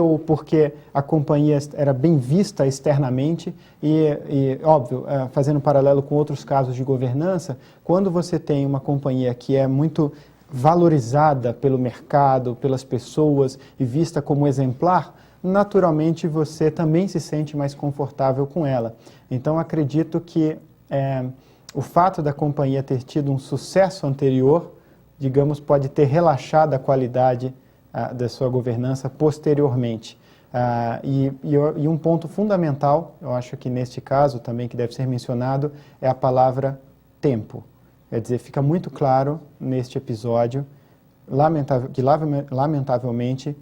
ou porque a companhia era bem vista externamente, e óbvio, fazendo um paralelo com outros casos de governança, quando você tem uma companhia que é muito valorizada pelo mercado, pelas pessoas, e vista como exemplar, naturalmente você também se sente mais confortável com ela. Então, acredito que o fato da companhia ter tido um sucesso anterior, digamos, pode ter relaxado a qualidade da sua governança posteriormente. E um ponto fundamental, eu acho que neste caso também que deve ser mencionado, é a palavra tempo. Quer dizer, fica muito claro neste episódio que lamentavelmente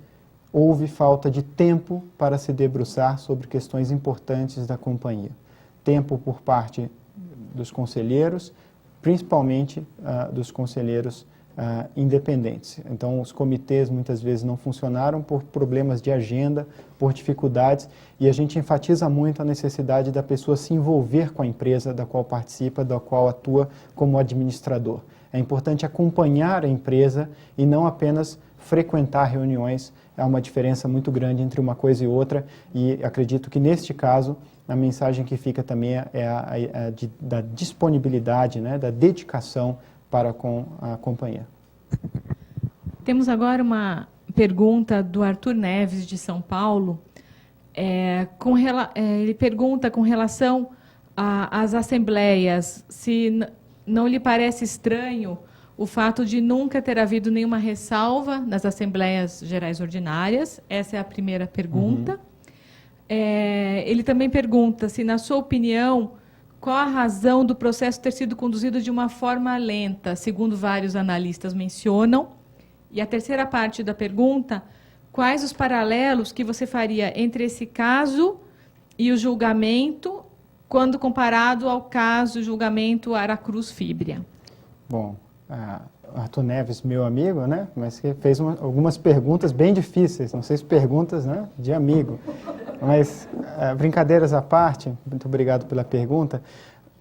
houve falta de tempo para se debruçar sobre questões importantes da companhia. Tempo por parte dos conselheiros, principalmente dos conselheiros independentes. Então, os comitês muitas vezes não funcionaram por problemas de agenda, por dificuldades, e a gente enfatiza muito a necessidade da pessoa se envolver com a empresa da qual participa, da qual atua como administrador. É importante acompanhar a empresa e não apenas frequentar reuniões. Há uma diferença muito grande entre uma coisa e outra, e acredito que neste caso a mensagem que fica também é da disponibilidade, né, da dedicação para com a companhia. Temos agora uma pergunta do Arthur Neves, de São Paulo. Ele pergunta com relação às assembleias, se não lhe parece estranho o fato de nunca ter havido nenhuma ressalva nas Assembleias Gerais Ordinárias. Essa é a primeira pergunta. Ele também pergunta se, na sua opinião, qual a razão do processo ter sido conduzido de uma forma lenta, segundo vários analistas mencionam. E a terceira parte da pergunta, quais os paralelos que você faria entre esse caso e o julgamento, quando comparado ao caso julgamento Aracruz Fibria? Bom, Arthur Neves, meu amigo, né? Mas que fez algumas perguntas bem difíceis, não sei se perguntas, né, de amigo. Mas, brincadeiras à parte, muito obrigado pela pergunta.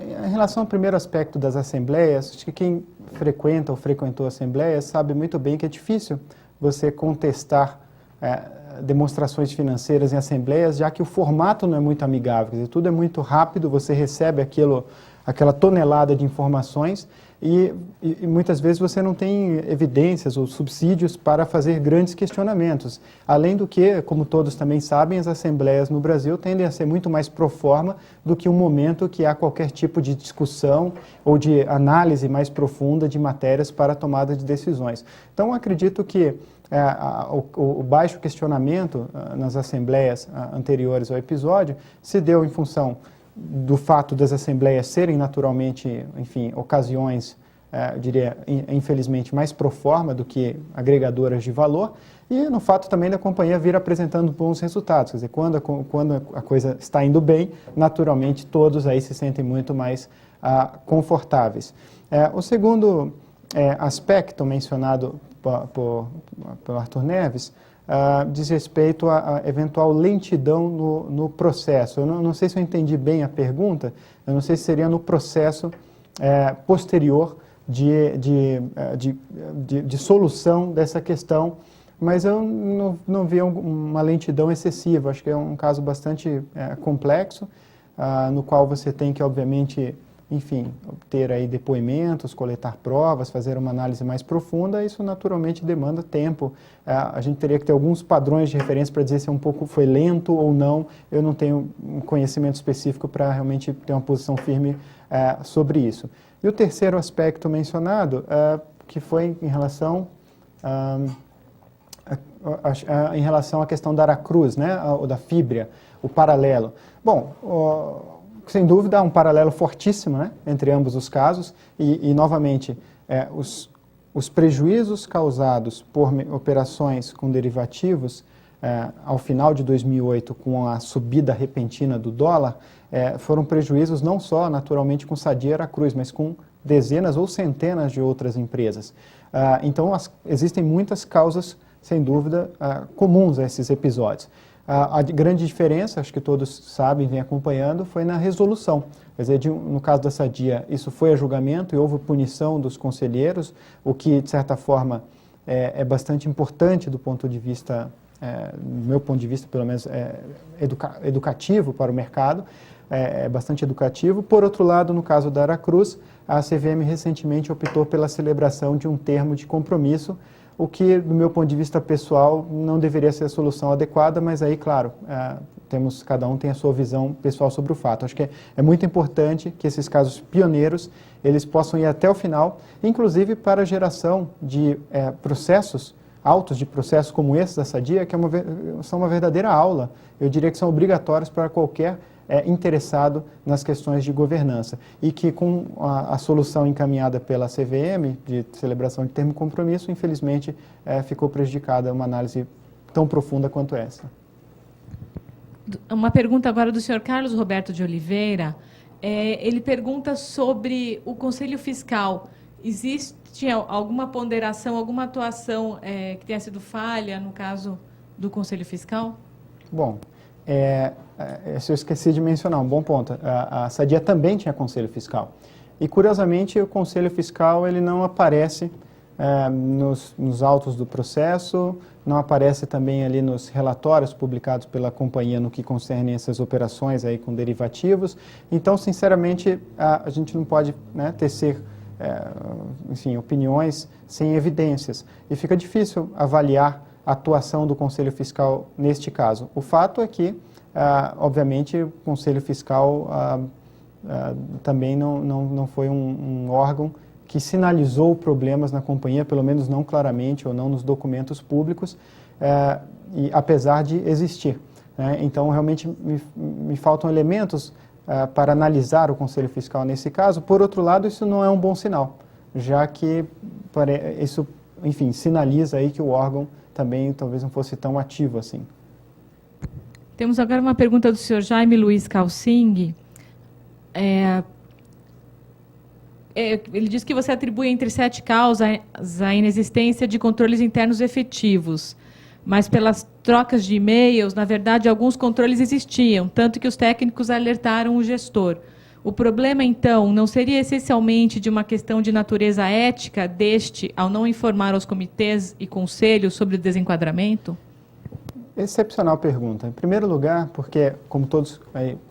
Em relação ao primeiro aspecto das assembleias, acho que quem frequenta ou frequentou assembleias sabe muito bem que é difícil você contestar demonstrações financeiras em assembleias, já que o formato não é muito amigável, quer dizer, tudo é muito rápido, você recebe aquela tonelada de informações e muitas vezes você não tem evidências ou subsídios para fazer grandes questionamentos. Além do que, como todos também sabem, as assembleias no Brasil tendem a ser muito mais pro forma do que um momento que há qualquer tipo de discussão ou de análise mais profunda de matérias para a tomada de decisões. Então, acredito que o baixo questionamento nas assembleias anteriores ao episódio se deu em função do fato das assembleias serem naturalmente, enfim, ocasiões, eu diria, infelizmente, mais pro forma do que agregadoras de valor, e no fato também da companhia vir apresentando bons resultados. Quer dizer, quando a coisa está indo bem, naturalmente todos aí se sentem muito mais confortáveis. O segundo aspecto mencionado pelo Arthur Neves diz respeito à eventual lentidão no processo. Eu não sei se eu entendi bem a pergunta, eu não sei se seria no processo posterior de solução dessa questão, mas eu não vi uma lentidão excessiva. Acho que é um caso bastante complexo, no qual você tem que, obviamente, enfim, obter aí depoimentos, coletar provas, fazer uma análise mais profunda. Isso naturalmente demanda tempo. A gente teria que ter alguns padrões de referência para dizer se foi lento ou não. Eu não tenho um conhecimento específico para realmente ter uma posição firme sobre isso. E o terceiro aspecto mencionado, que foi em relação à questão da Aracruz, né, ou da Fibria, o paralelo. Bom, sem dúvida, há um paralelo fortíssimo, né, entre ambos os casos e novamente, os prejuízos causados por operações com derivativos ao final de 2008, com a subida repentina do dólar, foram prejuízos não só, naturalmente, com Sadia e Aracruz, mas com dezenas ou centenas de outras empresas. Então, existem muitas causas, sem dúvida, comuns a esses episódios. A grande diferença, acho que todos sabem, vêm acompanhando, foi na resolução. Quer dizer, no caso da Sadia, isso foi a julgamento e houve punição dos conselheiros, o que, de certa forma, é bastante importante do ponto de vista, do meu ponto de vista, pelo menos, educativo para o mercado, é bastante educativo. Por outro lado, no caso da Aracruz, a CVM recentemente optou pela celebração de um termo de compromisso, o que, do meu ponto de vista pessoal, não deveria ser a solução adequada, mas aí, claro, cada um tem a sua visão pessoal sobre o fato. Acho que é muito importante que esses casos pioneiros, eles possam ir até o final, inclusive para a geração de autos de processos como esse da Sadia, que são uma verdadeira aula. Eu diria que são obrigatórios para qualquer interessado nas questões de governança, e que com a solução encaminhada pela CVM, de celebração de termo de compromisso, infelizmente ficou prejudicada uma análise tão profunda quanto essa. Uma pergunta agora do senhor Carlos Roberto de Oliveira. Ele pergunta sobre o Conselho Fiscal. Existe alguma ponderação, alguma atuação que tenha sido falha no caso do Conselho Fiscal? Bom, eu esqueci de mencionar, um bom ponto. A Sadia também tinha Conselho Fiscal. E, curiosamente, o Conselho Fiscal ele não aparece nos autos do processo, não aparece também ali nos relatórios publicados pela companhia no que concerne essas operações aí com derivativos. Então, sinceramente, a gente não pode tecer enfim, opiniões sem evidências. E fica difícil avaliar a atuação do Conselho Fiscal neste caso. O fato é que, obviamente, o Conselho Fiscal também não foi um órgão que sinalizou problemas na companhia, pelo menos não claramente ou não nos documentos públicos, e apesar de existir. Então, realmente, me faltam elementos para analisar o Conselho Fiscal nesse caso. Por outro lado, isso não é um bom sinal, já que isso, enfim, sinaliza aí que o órgão também talvez não fosse tão ativo assim. Temos agora uma pergunta do senhor Jaime Luiz Calcing. Ele diz que você atribui entre 7 causas a inexistência de controles internos efetivos, mas pelas trocas de e-mails, na verdade, alguns controles existiam, tanto que os técnicos alertaram o gestor. O problema, então, não seria essencialmente de uma questão de natureza ética deste ao não informar aos comitês e conselhos sobre o desenquadramento? Excepcional pergunta. Em primeiro lugar, porque, como todos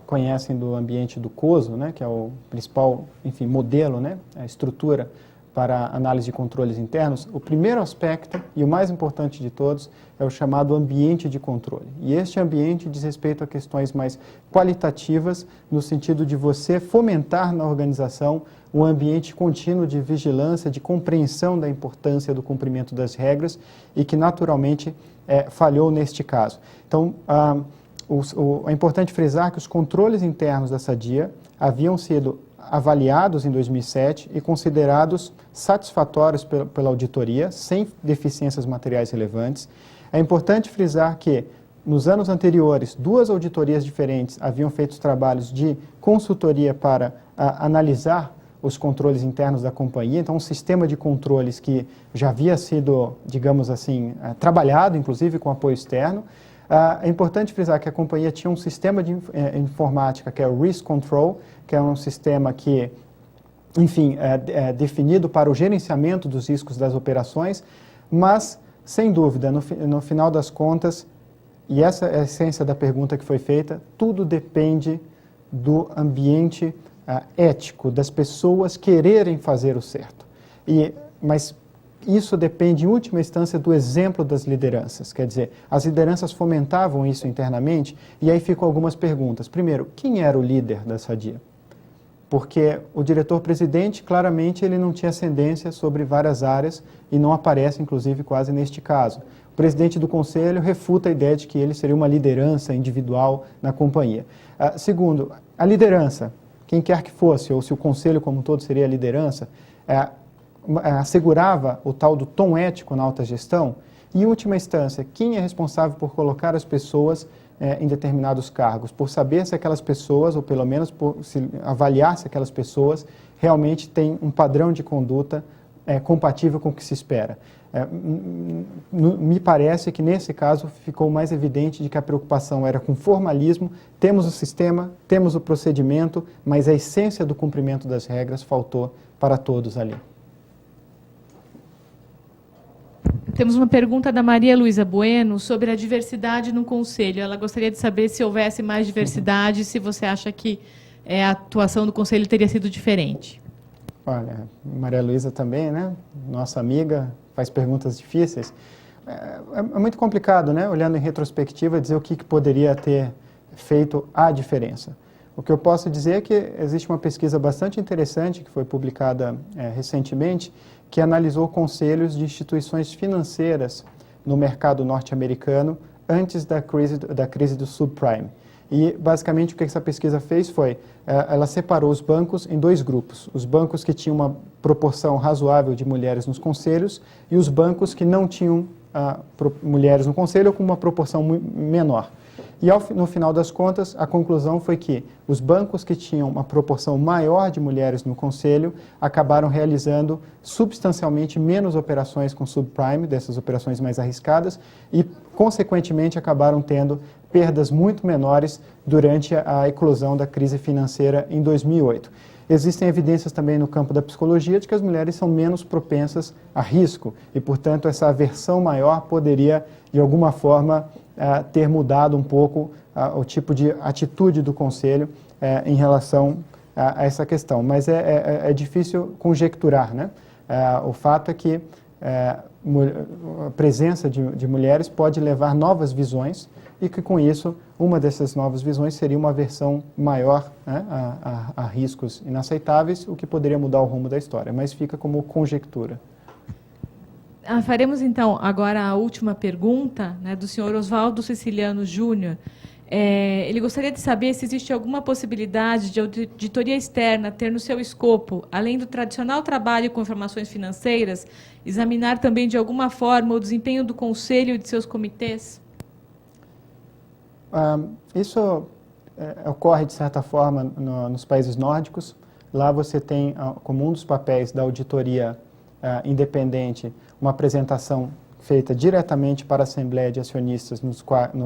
conhecem do ambiente do COSO, né, que é o principal, enfim, modelo, né, a estrutura para análise de controles internos, o primeiro aspecto, e o mais importante de todos, é o chamado ambiente de controle. E este ambiente diz respeito a questões mais qualitativas, no sentido de você fomentar na organização um ambiente contínuo de vigilância, de compreensão da importância do cumprimento das regras e que, naturalmente, falhou neste caso. Então, é importante frisar que os controles internos da Sadia haviam sido avaliados em 2007 e considerados satisfatórios pela auditoria, sem deficiências materiais relevantes. É importante frisar que, nos anos anteriores, 2 auditorias diferentes haviam feito trabalhos de consultoria para analisar os controles internos da companhia, então um sistema de controles que já havia sido, digamos assim, trabalhado, inclusive com apoio externo. É importante frisar que a companhia tinha um sistema de informática, que é o Risk Control, que é um sistema que, enfim, é definido para o gerenciamento dos riscos das operações, mas, sem dúvida, no final das contas, e essa é a essência da pergunta que foi feita, tudo depende do ambiente ético, das pessoas quererem fazer o certo. Mas isso depende, em última instância, do exemplo das lideranças. Quer dizer, as lideranças fomentavam isso internamente, e aí ficam algumas perguntas. Primeiro, quem era o líder da Sadia? Porque o diretor-presidente, claramente, ele não tinha ascendência sobre várias áreas e não aparece, inclusive, quase neste caso. O presidente do conselho refuta a ideia de que ele seria uma liderança individual na companhia. Segundo, a liderança, quem quer que fosse, ou se o conselho como um todo seria a liderança, assegurava o tal do tom ético na alta gestão? E, em última instância, quem é responsável por colocar as pessoas em determinados cargos? Por saber se aquelas pessoas, ou pelo menos por avaliar se aquelas pessoas realmente têm um padrão de conduta compatível com o que se espera. Me parece que, nesse caso, ficou mais evidente de que a preocupação era com formalismo. Temos o sistema, temos o procedimento, mas a essência do cumprimento das regras faltou para todos ali. Temos uma pergunta da Maria Luísa Bueno sobre a diversidade no Conselho. Ela gostaria de saber se houvesse mais diversidade, se você acha que a atuação do Conselho teria sido diferente. Olha, Maria Luísa também, né? Nossa amiga, faz perguntas difíceis. É muito complicado, né? Olhando em retrospectiva, dizer o que poderia ter feito a diferença. O que eu posso dizer é que existe uma pesquisa bastante interessante que foi publicada recentemente, que analisou conselhos de instituições financeiras no mercado norte-americano antes da crise do subprime. E, basicamente, o que essa pesquisa fez foi, ela separou os bancos em 2 grupos. Os bancos que tinham uma proporção razoável de mulheres nos conselhos e os bancos que não tinham mulheres no conselho ou com uma proporção menor. E, no final das contas, a conclusão foi que os bancos que tinham uma proporção maior de mulheres no conselho acabaram realizando substancialmente menos operações com subprime, dessas operações mais arriscadas, e, consequentemente, acabaram tendo perdas muito menores durante a eclosão da crise financeira em 2008. Existem evidências também no campo da psicologia de que as mulheres são menos propensas a risco e, portanto, essa aversão maior poderia, de alguma forma, ter mudado um pouco o tipo de atitude do Conselho em relação a essa questão. Mas é difícil conjecturar, né? O fato é que a presença de mulheres pode levar novas visões e que, com isso, uma dessas novas visões seria uma aversão maior, né, a riscos inaceitáveis, o que poderia mudar o rumo da história, mas fica como conjectura. Faremos, então, agora a última pergunta, né, do senhor Oswaldo Siciliano Júnior. Ele gostaria de saber se existe alguma possibilidade de auditoria externa ter no seu escopo, além do tradicional trabalho com informações financeiras, examinar também, de alguma forma, o desempenho do Conselho e de seus comitês? Isso ocorre, de certa forma, nos países nórdicos. Lá você tem, como um dos papéis da auditoria independente, uma apresentação feita diretamente para a Assembleia de Acionistas,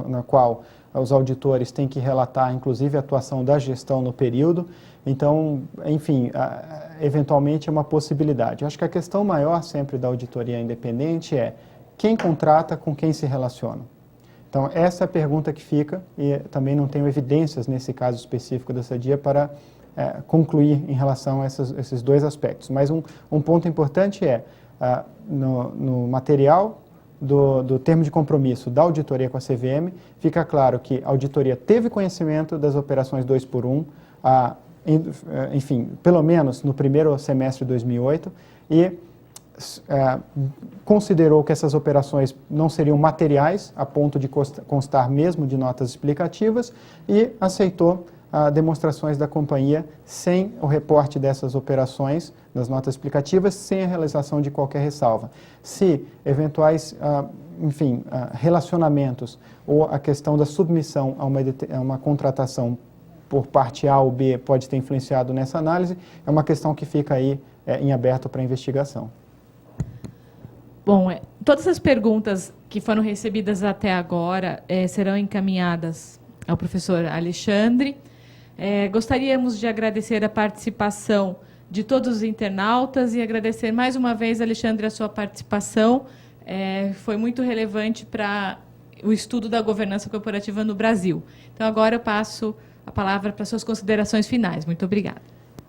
na qual os auditores têm que relatar, inclusive, a atuação da gestão no período. Então, enfim, eventualmente é uma possibilidade. Eu acho que a questão maior sempre da auditoria independente é quem contrata com quem se relaciona. Então, essa é a pergunta que fica, e também não tenho evidências nesse caso específico da Sadia para concluir em relação a esses dois aspectos. Mas um ponto importante é, no material do termo de compromisso da auditoria com a CVM, fica claro que a auditoria teve conhecimento das operações 2x1, enfim, pelo menos no primeiro semestre de 2008, e considerou que essas operações não seriam materiais, a ponto de constar mesmo de notas explicativas, e aceitou demonstrações da companhia sem o reporte dessas operações, das notas explicativas, sem a realização de qualquer ressalva. Se eventuais, enfim, relacionamentos ou a questão da submissão a uma contratação por parte A ou B pode ter influenciado nessa análise, é uma questão que fica aí em aberto para investigação. Bom, todas as perguntas que foram recebidas até agora serão encaminhadas ao professor Alexandre. Gostaríamos de agradecer a participação de todos os internautas e agradecer mais uma vez, Alexandre, a sua participação. Foi muito relevante para o estudo da governança corporativa no Brasil. Então, agora eu passo a palavra para suas considerações finais. Muito obrigada.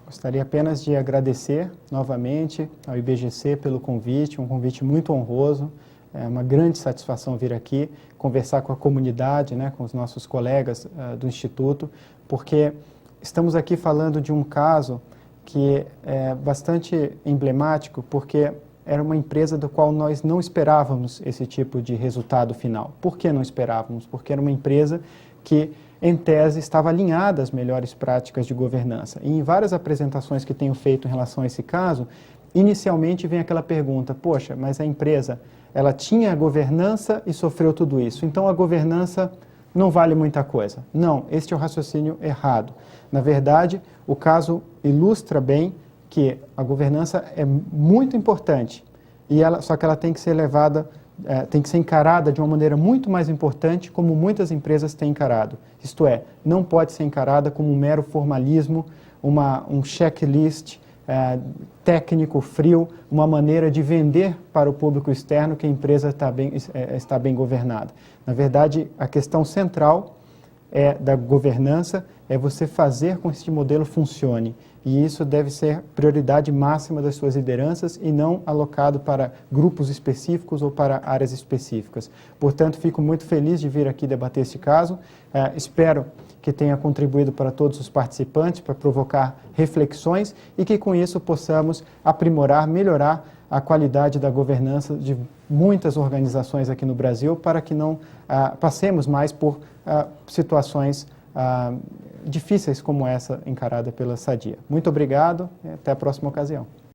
Gostaria apenas de agradecer novamente ao IBGC pelo convite, um convite muito honroso. É uma grande satisfação vir aqui, conversar com a comunidade, né, com os nossos colegas do Instituto, porque estamos aqui falando de um caso que é bastante emblemático, porque era uma empresa do qual nós não esperávamos esse tipo de resultado final. Por que não esperávamos? Porque era uma empresa que, em tese, estava alinhada às melhores práticas de governança. E em várias apresentações que tenho feito em relação a esse caso, inicialmente vem aquela pergunta, poxa, mas a empresa, ela tinha a governança e sofreu tudo isso, então a governança não vale muita coisa. Não, este é o raciocínio errado. Na verdade, o caso ilustra bem que a governança é muito importante, só que ela tem que ser levada, tem que ser encarada de uma maneira muito mais importante, como muitas empresas têm encarado. Isto é, não pode ser encarada como um mero formalismo, um checklist técnico, frio, uma maneira de vender para o público externo que a empresa está bem governada. Na verdade, a questão central da governança é você fazer com que este modelo funcione. E isso deve ser prioridade máxima das suas lideranças e não alocado para grupos específicos ou para áreas específicas. Portanto, fico muito feliz de vir aqui debater este caso. Espero que tenha contribuído para todos os participantes, para provocar reflexões e que com isso possamos aprimorar, melhorar a qualidade da governança de muitas organizações aqui no Brasil, para que não passemos mais por situações difíceis como essa encarada pela Sadia. Muito obrigado e até a próxima ocasião.